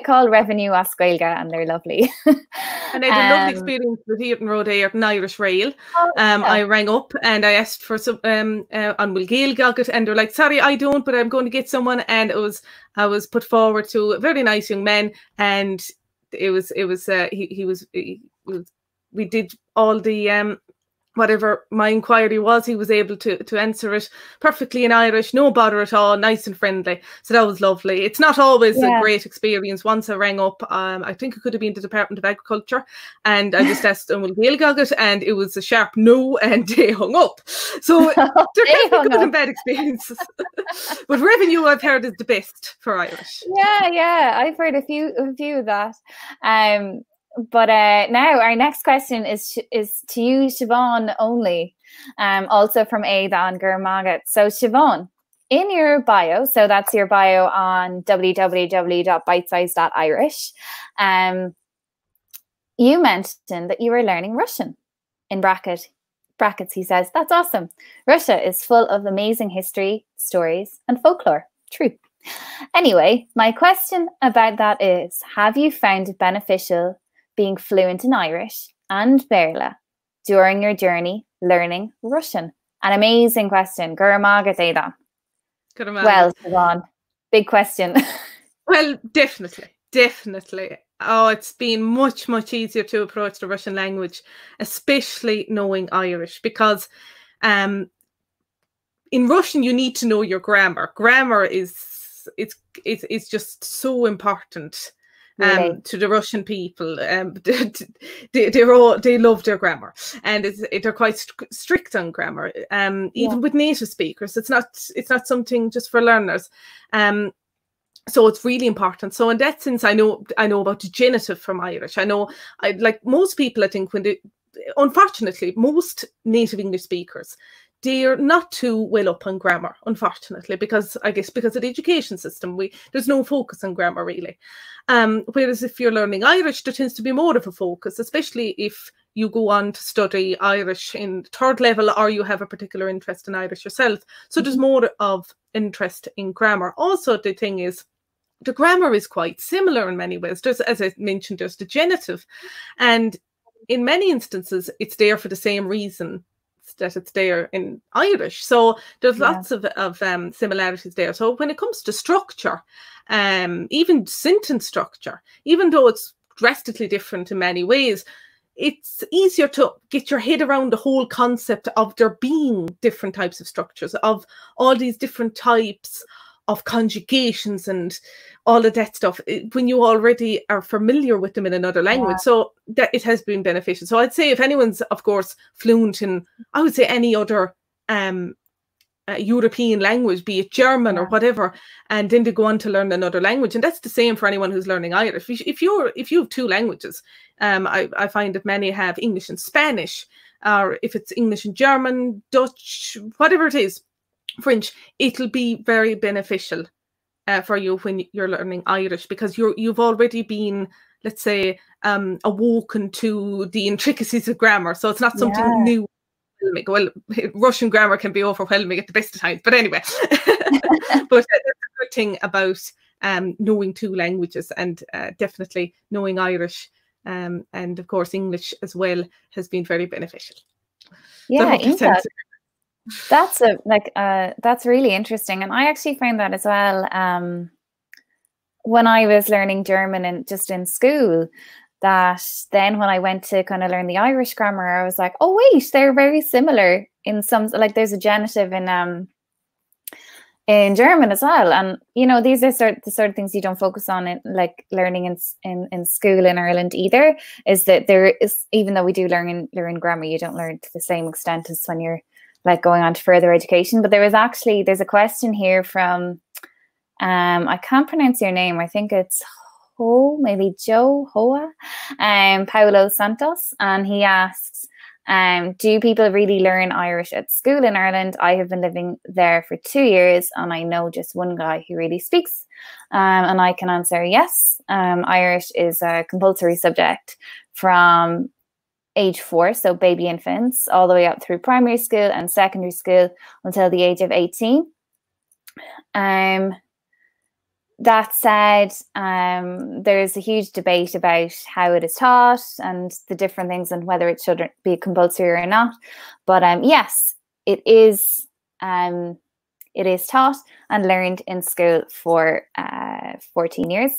call revenue as Gaeilge, and they're lovely. And I had a lovely experience with Tiarna Road Air and Irish Rail. I rang up and I asked for some on will Gaeilge aghaidh, and they're like, sorry, I don't, but I'm going to get someone. And I was put forward to a very nice young man, and we did all the whatever my inquiry was, he was able to answer it perfectly in Irish, no bother at all, nice and friendly. So that was lovely. It's not always a great experience. Once I rang up, I think it could have been the Department of Agriculture, and I just asked them, will Gaeilge aghaidh, and it was a sharp no, and they hung up. So there can be good and bad experiences. But revenue, I've heard, is the best for Irish. Yeah, I've heard a few of that. But now our next question is to you, Siobhán, only, also from aghaidh and aghaidh. So Siobhán, in your bio, so that's your bio on www.bitesize.irish, you mentioned that you were learning Russian. In brackets, he says, that's awesome. Russia is full of amazing history, stories, and folklore. True. Anyway, my question about that is, have you found it beneficial being fluent in Irish and mhíle during your journey learning Russian? An amazing question. Well, Siobhán, big question. Well, definitely. Oh, it's been much, much easier to approach the Russian language, especially knowing Irish, because in Russian you need to know your grammar. Grammar is just so important. Really? To the Russian people, they love their grammar, and they're quite strict on grammar. Even with native speakers, it's not something just for learners. So it's really important. So in that sense, I know about the genitive from Irish. Like most people, I think unfortunately, most native English speakers, they're not too well up on grammar, unfortunately, because of the education system, there's no focus on grammar really. Whereas if you're learning Irish, there tends to be more of a focus, especially if you go on to study Irish in third level, or you have a particular interest in Irish yourself. So there's more of interest in grammar. Also, the thing is, the grammar is quite similar in many ways. There's, as I mentioned, there's the genitive, and in many instances, it's there for the same reason that it's there in Irish. So there's lots of similarities there. So when it comes to structure, even sentence structure, even though it's drastically different in many ways, it's easier to get your head around the whole concept of there being different types of structures, of all these different types of conjugations and all of that stuff, when you already are familiar with them in another language. So that it has been beneficial. So I'd say if anyone's, of course, fluent in, I would say, any other European language, be it German or whatever, and then they go on to learn another language. And that's the same for anyone who's learning Irish. If you have two languages, I find that many have English and Spanish, or if it's English and German, Dutch, whatever it is, French, it'll be very beneficial for you when you're learning Irish, because you've already been, let's say, awoken to the intricacies of grammar. So it's not something new. Well, Russian grammar can be overwhelming at the best of times, but anyway. But that's a good thing about knowing two languages, and definitely knowing Irish and of course English as well has been very beneficial. Yeah, that's that's really interesting, and I actually found that as well when I was learning German and just in school. That then when I went to kind of learn the Irish grammar, I was like, oh wait, they're very similar in some, like there's a genitive in German as well. And you know, these are the sort of things you don't focus on in like learning in school in Ireland either, is that there is, even though we do learn grammar, you don't learn to the same extent as when you're like going on to further education. But there's a question here from I can't pronounce your name, I think it's maybe Joe Hoa, Paulo Santos, and he asks, Do people really learn Irish at school in Ireland? I have been living there for 2 years and I know just one guy who really speaks. And I can answer yes. Irish is a compulsory subject from age 4, so baby infants, all the way up through primary school and secondary school until the age of 18. That said, there's a huge debate about how it is taught and the different things and whether it should be compulsory or not. But yes, it is taught and learned in school for 14 years.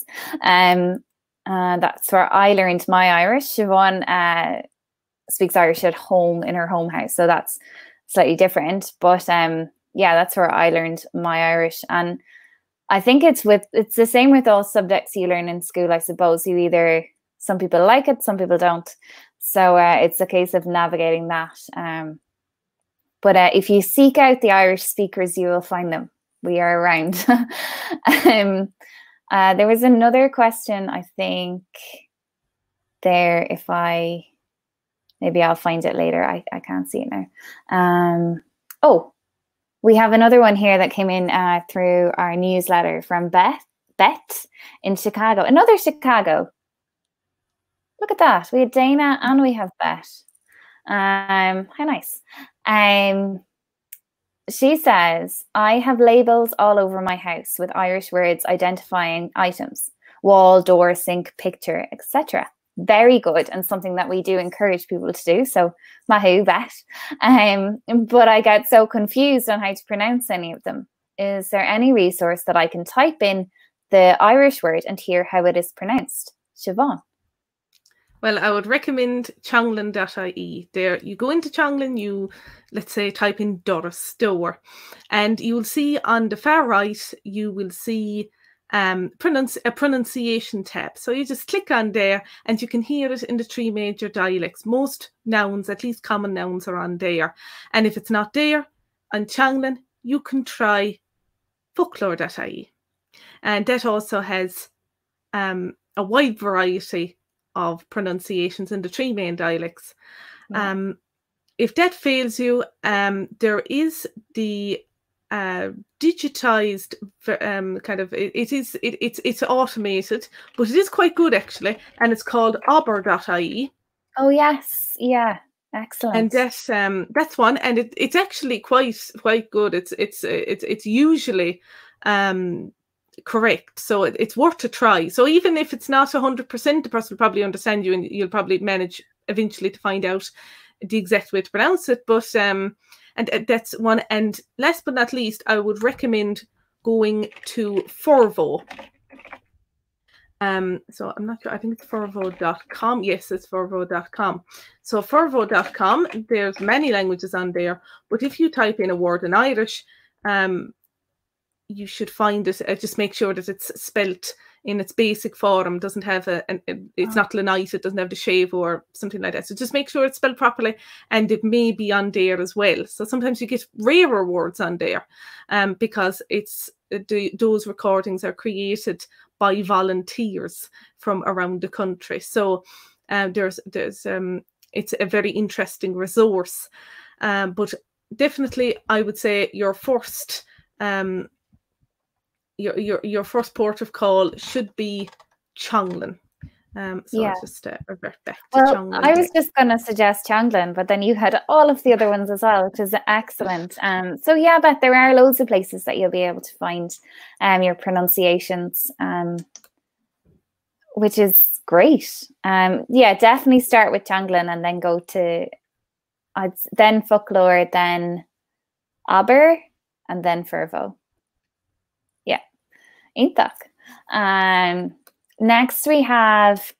That's where I learned my Irish. Siobhán speaks Irish at home in her home house, so that's slightly different. But yeah, that's where I learned my Irish. And I think it's the same with all subjects you learn in school, I suppose. Some people like it, some people don't. So it's a case of navigating that. But if you seek out the Irish speakers, you will find them. We are around. There was another question, I think, there. Maybe I'll find it later. I can't see it now. Oh, we have another one here that came in through our newsletter from Bet in Chicago. Another Chicago. Look at that. We had Dana and we have Bet. How nice. She says, I have labels all over my house with Irish words identifying items. Wall, door, sink, picture, etc. Very good, and something that we do encourage people to do. So, mahu bet. But I get so confused on how to pronounce any of them. Is there any resource that I can type in the Irish word and hear how it is pronounced? Siobhán. Well, I would recommend changlan.ie. There, you go into Changlan, let's say, type in Doris, door, and you will see on the far right, you will see a pronunciation tab. So you just click on there and you can hear it in the 3 major dialects. Most nouns, at least common nouns, are on there. And if it's not there on Changlan, you can try folklore.ie. And that also has a wide variety of pronunciations in the 3 main dialects. Yeah. If that fails you, there is the digitized kind of it's automated, but it is quite good actually, and it's called aber.ie. Oh yes, yeah, excellent. And that's one, and it's actually quite good. It's usually correct, so it's worth a try. So even if it's not 100%, the person will probably understand you, and you'll probably manage eventually to find out the exact way to pronounce it. But and that's one. And last but not least, I would recommend going to Forvo. So I'm not sure, I think it's forvo.com. Yes, it's forvo.com. So forvo.com, there's many languages on there, but if you type in a word in Irish, you should find it. Just make sure that it's spelt in its basic form, doesn't have it's not lanite, it doesn't have the shave or something like that. So just make sure it's spelled properly, and it may be on there as well. So sometimes you get rarer words on there, because those recordings are created by volunteers from around the country. So it's a very interesting resource. But definitely, I would say your first your first port of call should be Changlan. So yeah. I'll just revert back to Changlan. I was just going to suggest Changlan, but then you had all of the other ones as well, which is excellent. So yeah, but there are loads of places that you'll be able to find your pronunciations, which is great. Yeah, definitely start with Changlan and then go to then folklore, then aber, and then Forvo. Yeah, Ítach. Next we have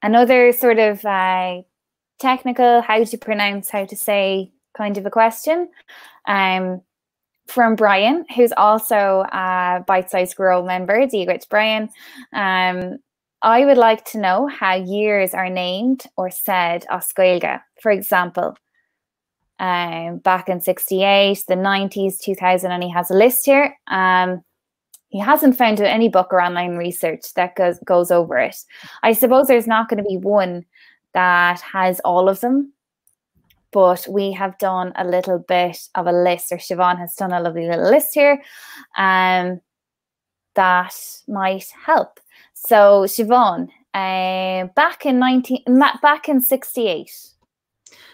another sort of technical, how to pronounce, how to say kind of a question from Brian, who's also a Bitesize Grow member. Deag, Brian. I would like to know how years are named or said as Gaeilge. For example, back in 68, the 90s, 2000, and he has a list here. He hasn't found any book or online research that goes over it. I suppose there's not going to be one that has all of them. But we have done a little bit of a list, or Siobhán has done a lovely little list here that might help. So Siobhán, back in 68.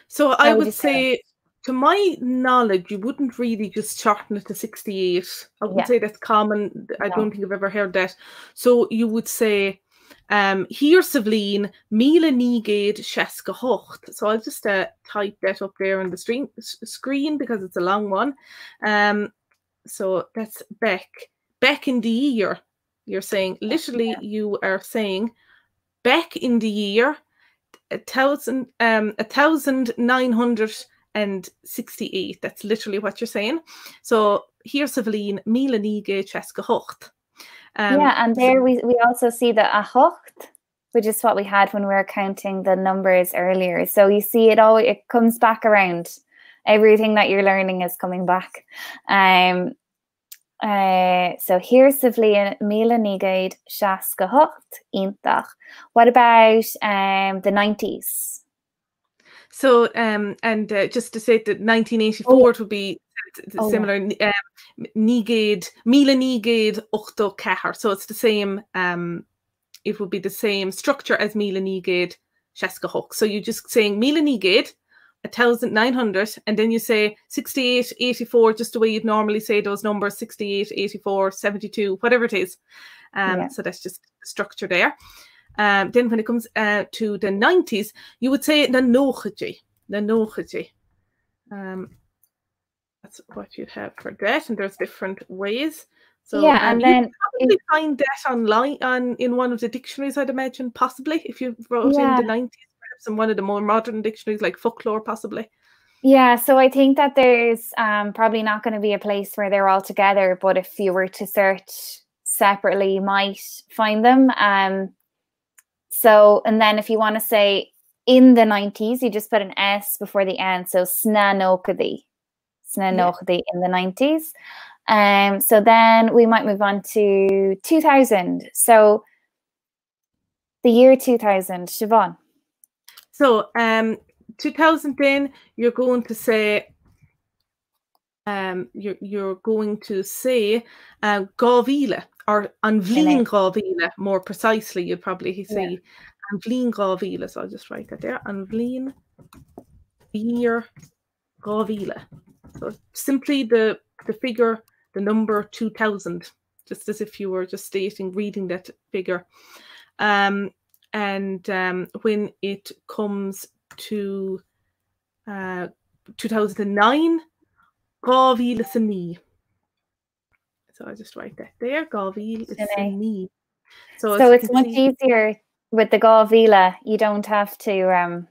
So I would say, to my knowledge, you wouldn't really just shorten it to 68. I wouldn't say that's common. I don't think I've ever heard that. So you would say, hir sa bhliain, mhíle nígéad seasca hocht. So I'll just type that up there on the screen because it's a long one. So that's Beck. Beck in the year. You're saying, literally, you are saying, Beck in the year, 1968. That's literally what you're saying. So hir sa bhliain, mhíle nígéad seasca hocht. And there we also see the aghaidh, which is what we had when we were counting the numbers earlier. So you see it comes back around. Everything that you're learning is coming back. So hir sa bhliain, mhíle nígéad seasca hocht iontach. What about the 90s? So just to say that 1984 would be similar. Nígéad, mhíle nígéad ochta cethair. So it's the same. It would be the same structure as mhíle nígéad seasca hocht. So you're just saying mhíle nígéad, 1900, and then you say 68, 84, just the way you'd normally say those numbers: 68, 84, 72, whatever it is. So that's just the structure there. Then when it comes to the 90s, you would say na nóchaidí. That's what you'd have for that, and there's different ways. So and then you probably find that online in one of the dictionaries, I'd imagine, possibly, if you wrote in the 90s, perhaps in one of the more modern dictionaries like folklore, possibly. Yeah, so I think that there's probably not going to be a place where they're all together, but if you were to search separately, you might find them. So, and then if you want to say in the 90s, you just put an S before the N. So nóchaidí in the 90s. So then we might move on to 2000. So the year 2000, Siobhán. So 2000, then you're going to say gabhíle, or an bhliain gabhíle, more precisely. You'd probably say an bhliain gabhíle. So I'll just write that there. An bhliain year gabhíle. So simply the figure, the number 2000, just as if you were just reading that figure. And when it comes to 2009, gabhíle sa naoi. So I just write that there. Gabhíle sa naoi. So it's much easier with the gabhíle. You don't have to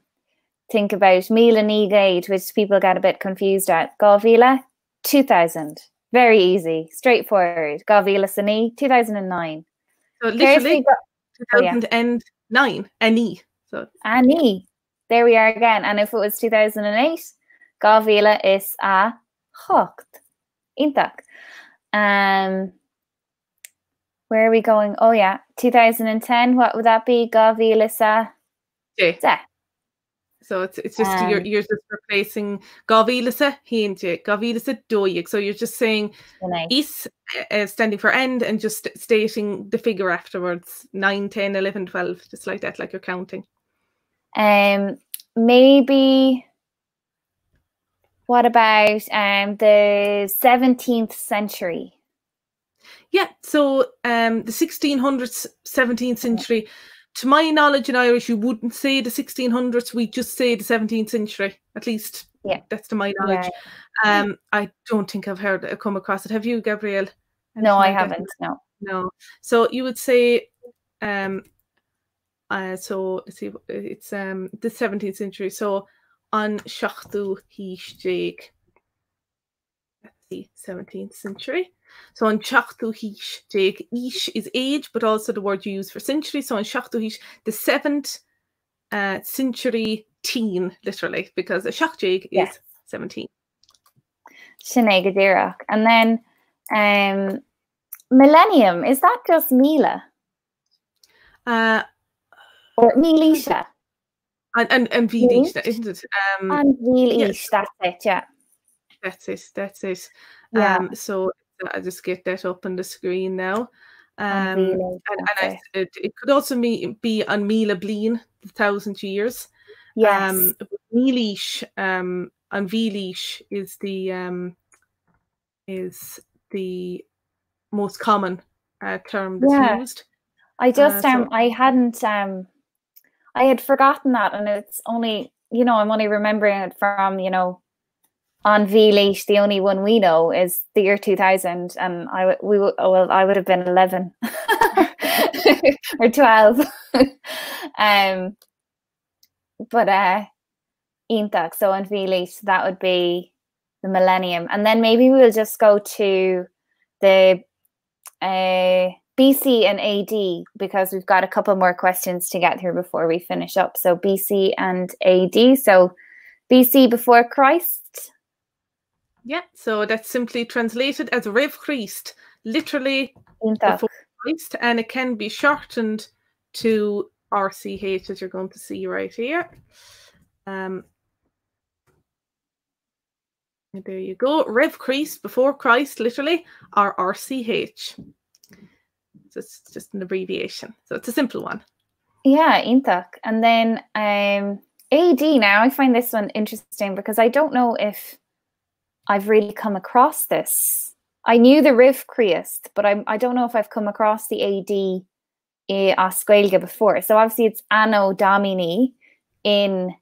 think about mhíle nígéad, which people get a bit confused at. Gabhíle, 2000. Very easy, straightforward. Gabhíle sa naoi, 2009. So literally 2009, ani. So ani. There we are again. And if it was 2008, gabhíle is a hocht. Iontach. Where are we going? Oh yeah, 2010. What would that be? Gabhíle sa de. So it's just you're just replacing gabhíle sa haointe, gabhíle sa daoibh. So you're just saying is standing for end and just stating the figure afterwards. 9, 10, 11, 12, just like that, like you're counting. Maybe. What about the 17th century? Yeah, so the 1600s, 17th century. To my knowledge in Irish, you wouldn't say the 1600s. We just say the 17th century. At least, that's to my knowledge. I don't think I've come across it. Have you, Gabrielle? No, I haven't. No. So you would say, so let's see, it's the 17th century. So on seachtú haois déag. That's the 17th century. So on seachtú haois déag, haois is age, but also the word you use for century. So on seachtú haois, the 7th century teen, literally, because a seacht déag is 17. Sinné go díreach. And then millennium, is that just mhíle? Or mhílaois? And mhílaois, isn't it? And mhílaois, yes. that's it, yeah. That's it. Yeah. So I just get that up on the screen now. And it could also be an mhíle bhliain, 1,000 years. yes. Mhílaois, and mhílaois is the most common term that's used. I just I had forgotten that, and it's only, I'm only remembering it from, on Mhílaois, the only one we know is the year 2000, and I would have been 11 or 12. But Iontach, so on Mhílaois, that would be the millennium, and then maybe we'll just go to the BC and AD, because we've got a couple more questions to get through before we finish up. So BC and AD. So BC before Christ. Yeah, so that's simply translated as Rev Christ, literally Iontach. before Christ, and it can be shortened to RCH, as you're going to see right here. There you go, Rev Christ before Christ, literally, or RCH. So it's just an abbreviation. So it's a simple one. Yeah, Iontach. And then AD now, I find this one interesting because I don't know if I've really come across this. I knew the Rev Christ, but I don't know if I've come across the AD as Gaeilge before. So obviously it's anno domini in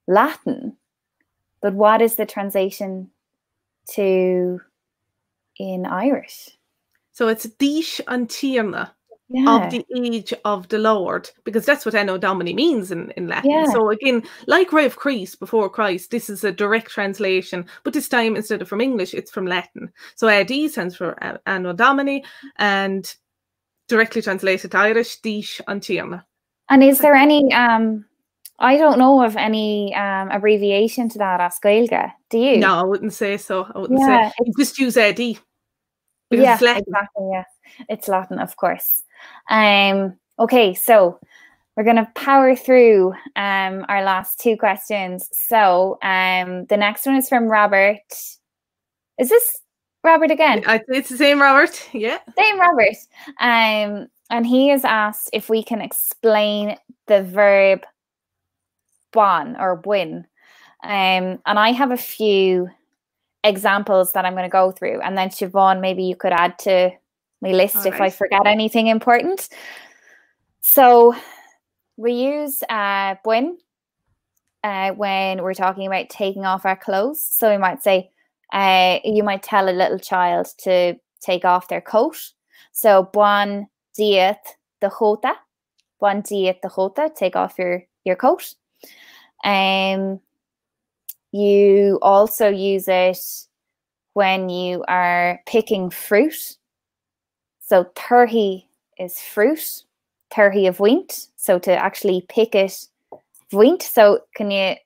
Latin, but what is the translation to in Irish? So it's deas and Tiarna, of the age of the Lord, because that's what anno domini means in Latin. Yeah. So again, like Rev Christ before Christ, this is a direct translation, but this time instead of from English, it's from Latin. So AD stands for anno domini, and directly translated to Irish, deas and Tiarna. And is there any I don't know of any abbreviation to that as Gaeilge. Do you? No, I wouldn't say so. I wouldn't say. You just use AD. Yeah, exactly. Yeah, it's Latin, of course. Okay, so we're going to power through our last two questions. So the next one is from Robert. Is this Robert again? It's the same Robert. Yeah, same Robert. And he has asked if we can explain the verb bhain or bhain. And I have a few examples that I'm going to go through, and then Siobhán, maybe you could add to my list if I forget anything important. So we use bhain when we're talking about taking off our clothes. So we might say, you might tell a little child to take off their coat. So bhain daoibh the chóta, bhain daoibh the chóta, take off your coat. You also use it when you are picking fruit. So torthaí is fruit, torthaí of bhaint. So to actually pick it, bhaint. So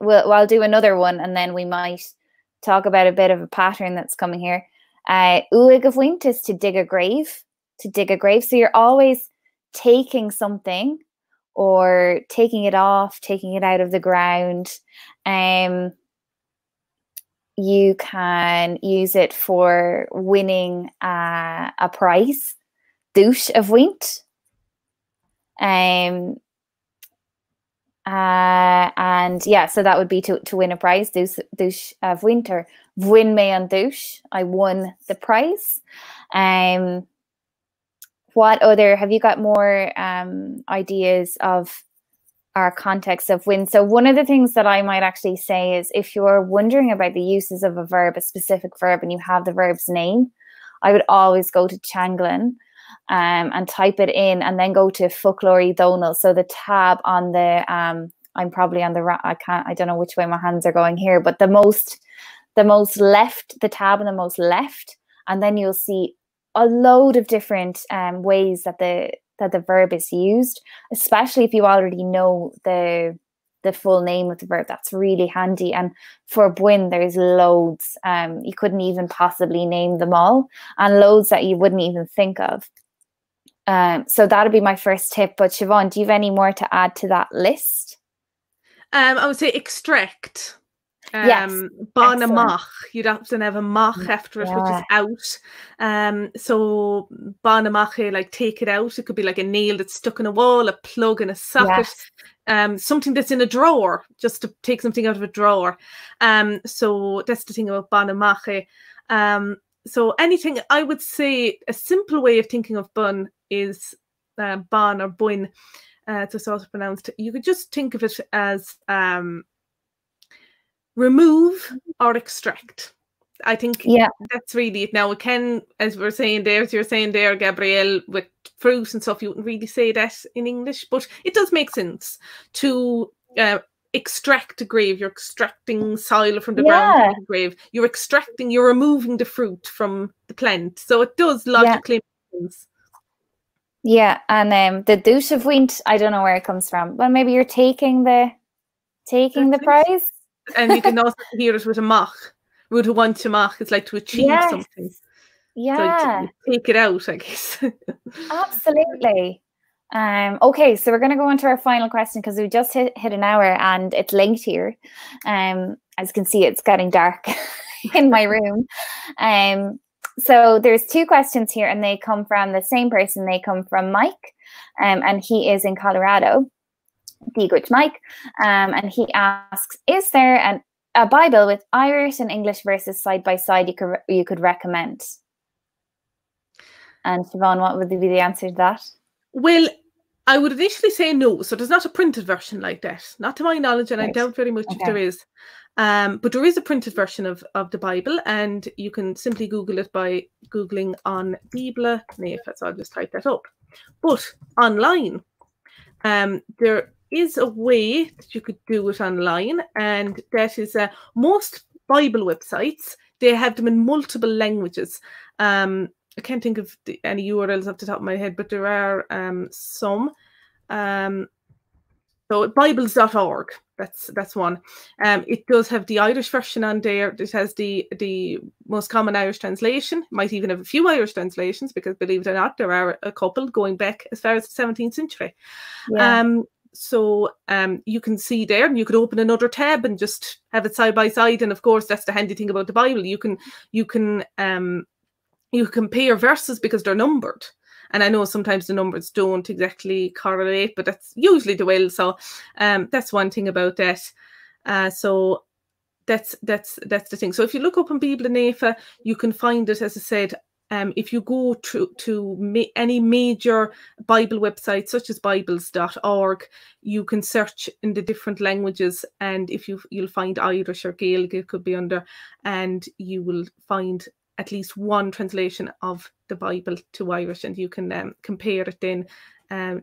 I'll do another one, and then we might talk about a bit of a pattern that's coming here. Aghaidh of bhaint is to dig a grave, So you're always taking something or taking it off, taking it out of the ground. You can use it for winning a prize, duit of bhaint. And yeah, so that would be to win a prize, duit of bhaint, or bhuin me an duit, I won the prize. What other, have you got more ideas of our context of win? So one of the things that I might actually say is, if you're wondering about the uses of a verb, a specific verb, and you have the verb's name, I would always go to Changlin and type it in, and then go to Folklore Donal. So the tab on the I'm probably on the I don't know which way my hands are going here, but the most left, the tab on the most left, and then you'll see a load of different ways that the verb is used, especially if you already know the full name of the verb. That's really handy. And for bhain, there's loads. You couldn't even possibly name them all, and loads that you wouldn't even think of. So that'll be my first tip. But Siobhán, do you have any more to add to that list? I would say extract. Yes, Ban a excellent. mach. You'd often have a mach after it, which is out. So ban a mach, like take it out. It could be like a nail that's stuck in a wall, a plug in a socket, something that's in a drawer, just to take something out of a drawer. So that's the thing about ban a mach. So anything, I would say a simple way of thinking of bun is ban or buin. It's also pronounced. You could just think of it as remove or extract. I think that's really it. Now, it can, as we're saying there, as you're saying there, Gabrielle, with fruit and stuff, you wouldn't really say that in English, but it does make sense to extract a grave. You're extracting soil from the ground to make a grave. You're removing the fruit from the plant. So it does logically make sense. Yeah, and the duit of bhaint, I don't know where it comes from. Well, maybe you're taking the prize. And you can also hear it with a mach. With a want to mach, it's like to achieve something. Yeah. So take it out, I guess. Absolutely. Okay, so we're going to go on to our final question because we just hit an hour and it's late here. As you can see, it's getting dark in my room. So there's 2 questions here and they come from the same person. They come from Mike, and he is in Colorado. Deag Mike, and he asks, is there a Bible with Irish and English verses side by side you could recommend? And Siobhán, what would be the answer to that? Well, I would initially say no. So there's not a printed version like that, not to my knowledge, and I doubt very much if there is. But there is a printed version of the Bible, and you can simply Google it by Googling on Biblia Nefa. So I'll just type that up. But online, there is a way that you could do it online, and that is most Bible websites, they have them in multiple languages. I can't think of any URLs off the top of my head, but there are some. So Bibles.org, that's one. It does have the Irish version on there. It has the most common Irish translation. It might even have a few Irish translations, because believe it or not, there are a couple going back as far as the 17th century. So you can see there, and you could open another tab and just have it side by side. And of course, that's the handy thing about the Bible. You can compare verses because they're numbered. And I know sometimes the numbers don't exactly correlate, but that's usually the will. So that's one thing about that. So that's the thing. So if you look up on Biblia Nefa, you can find it, as I said. If you go to any major Bible website, such as Bibles.org, you can search in the different languages, and if you'll find Irish or Gaelic, it could be under, and you will find at least one translation of the Bible to Irish, and you can compare it then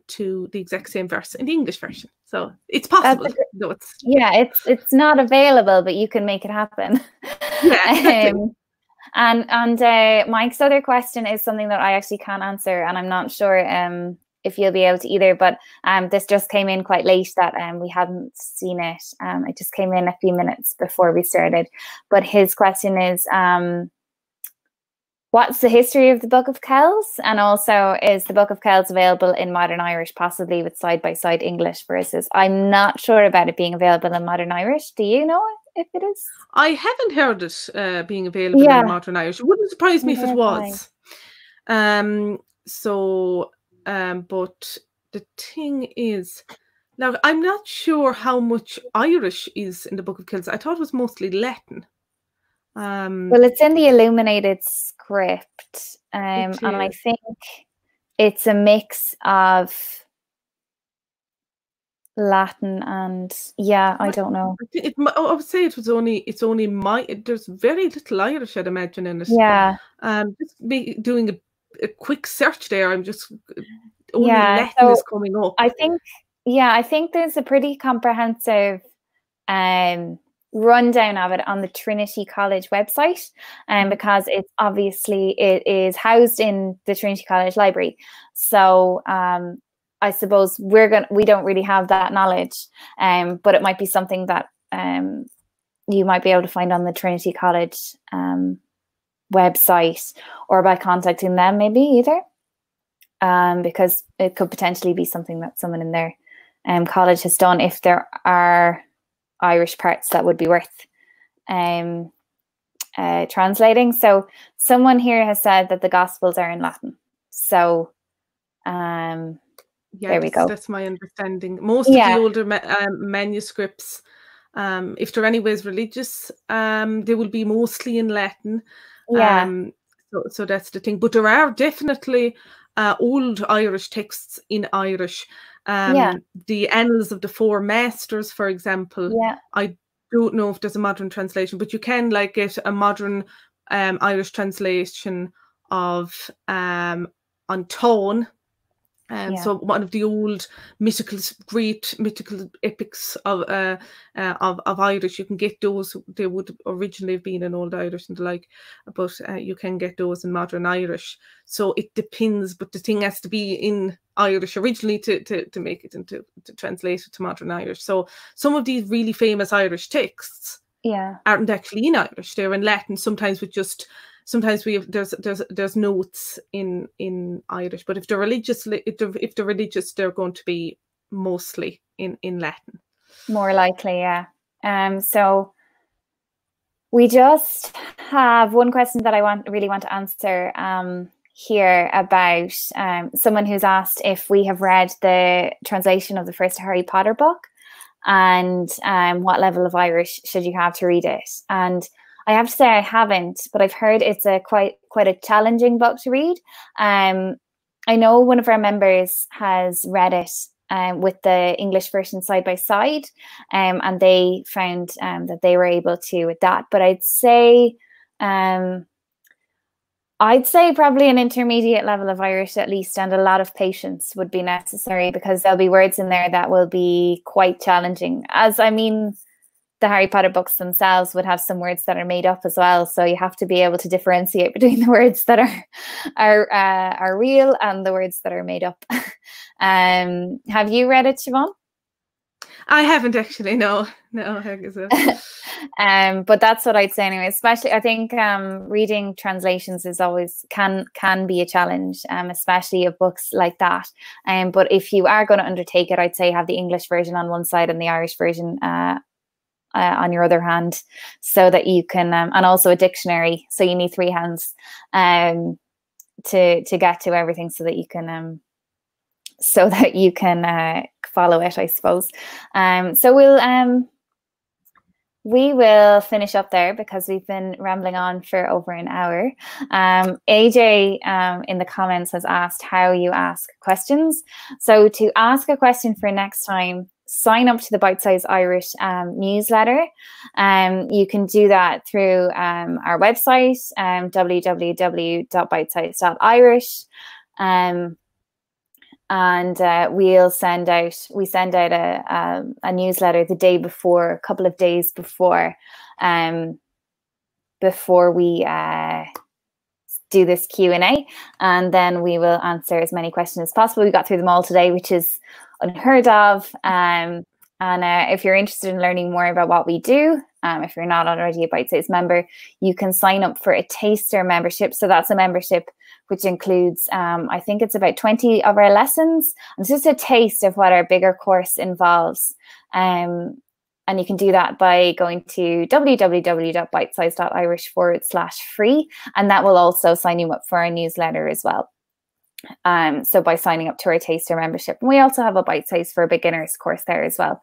to the exact same verse in the English version. So it's possible. No, it's not available, but you can make it happen. Yeah, exactly. And Mike's other question is something that I actually can't answer, and I'm not sure if you'll be able to either, but this just came in quite late that we hadn't seen it. It just came in a few minutes before we started. But his question is, what's the history of the Book of Kells? And also, is the Book of Kells available in Modern Irish, possibly with side-by-side English verses? I'm not sure about it being available in Modern Irish. Do you know if it is? I haven't heard it being available in Modern Irish. It wouldn't surprise me if it was. But the thing is, now I'm not sure how much Irish is in the Book of Kells. I thought it was mostly Latin. Well, it's in the illuminated script, and I think it's a mix of Latin and I don't know. I would say it's only there's very little Irish, I'd imagine, in it. Just doing a quick search there, I'm just only Latin is coming up. I think there's a pretty comprehensive rundown of it on the Trinity College website, because it is housed in the Trinity College Library. So I suppose we don't really have that knowledge, but it might be something that you might be able to find on the Trinity College website, or by contacting them maybe either, because it could potentially be something that someone in their college has done, if there are Irish parts that would be worth translating. So someone here has said that the Gospels are in Latin. So there we go. That's my understanding. Most of the older manuscripts, if they're anyways religious, they will be mostly in Latin. So that's the thing. But there are definitely old Irish texts in Irish. The Annals of the Four Masters, for example. I don't know if there's a modern translation, but you can like get a modern Irish translation of Antón. So one of the old great mythical epics of Irish, you can get those. They would originally have been in Old Irish and the like, but you can get those in modern Irish. So it depends, but the thing has to be in Irish originally to make it into to translate it to modern Irish. So some of these really famous Irish texts aren't actually in Irish; they're in Latin. Sometimes we have there's notes in Irish, but if they're religious, they're going to be mostly in Latin. More likely, so we just have one question that I really want to answer here about someone who's asked if we have read the translation of the first Harry Potter book, and what level of Irish should you have to read it. And I have to say I haven't, but I've heard it's a quite a challenging book to read. I know one of our members has read it with the English version side by side, and they found that they were able to with that. But I'd say probably an intermediate level of Irish at least, and a lot of patience would be necessary, because there'll be words in there that will be quite challenging. The Harry Potter books themselves would have some words that are made up as well, so you have to be able to differentiate between the words that are real and the words that are made up. Have you read it, Siobhán? I haven't actually. No. But that's what I'd say anyway. Especially, I think reading translations is always can be a challenge, especially of books like that. But if you are going to undertake it, I'd say have the English version on one side and the Irish version on your other hand, so that you can and also a dictionary, so you need 3 hands to get to everything, so that you can follow it, I suppose. So we will finish up there, because we've been rambling on for over an hour. AJ in the comments has asked how you ask questions. So to ask a question for next time, sign up to the Bitesize Irish newsletter. You can do that through our website, www.bitesize.irish. And we send out a newsletter the day before, a couple of days before we do this Q&A, and then we will answer as many questions as possible. We got through them all today, which is unheard of. And if you're interested in learning more about what we do, if you're not already a Bitesize member, you can sign up for a taster membership. So that's a membership which includes, I think it's about 20 of our lessons. And it's just a taste of what our bigger course involves. And you can do that by going to www.bitesize.irish/free. And that will also sign you up for our newsletter as well. So by signing up to our taster membership. And we also have a Bitesize for Beginners course there as well.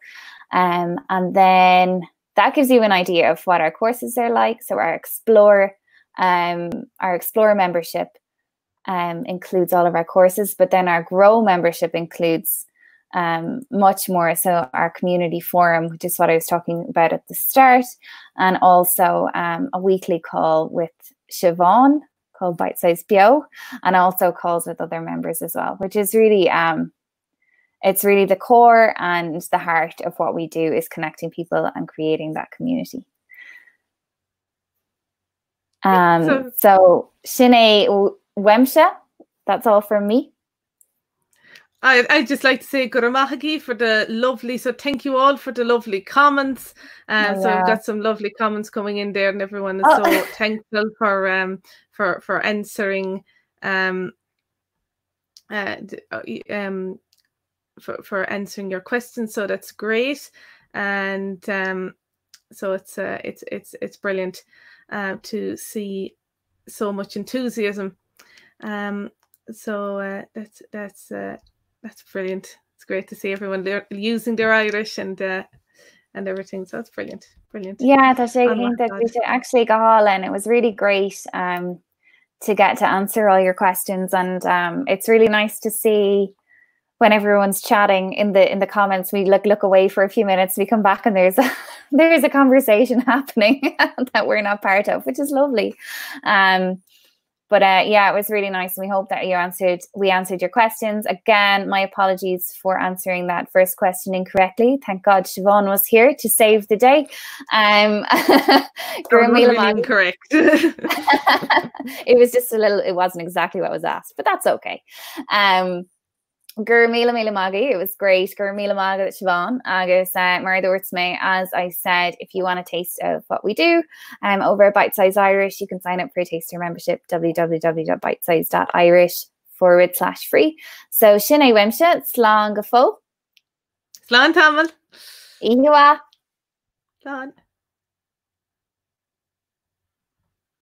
And then that gives you an idea of what our courses are like. So our Explore membership includes all of our courses, but then our Grow membership includes much more. So our community forum, which is what I was talking about at the start, and also a weekly call with Siobhán called Bitesize Bio, and also calls with other members as well, which is really it's really the core and the heart of what we do, is connecting people and creating that community. So Sinead Wemsha, that's all from me. I'd just like to say aghaidh for the lovely, so thank you all for the lovely comments. So I've got some lovely comments coming in there, and everyone is so thankful for answering for answering your questions. So that's great. and so it's brilliant to see so much enthusiasm. So that's brilliant. It's great to see everyone using their Irish and everything. So that's brilliant. Yeah, that's actually gahala, and it was really great to get to answer all your questions, and it's really nice to see when everyone's chatting in the comments. We look away for a few minutes, we come back and there's a conversation happening that we're not part of, which is lovely. But yeah, it was really nice, and we hope that we answered your questions. Again, my apologies for answering that first question incorrectly. Thank God Siobhán was here to save the day. Really incorrect. It was just it wasn't exactly what was asked, but that's okay. Gur mhíle magadh, it was great. Gur mhíle magadh Siobhán, Agus mar dúirt me, as I said, if you want a taste of what we do over at Bitesize Irish, you can sign up for a taster membership, www.bitesize.irish/free. So sin é weimse, slán go fó. Slán tamil. Ihuwa. Slán.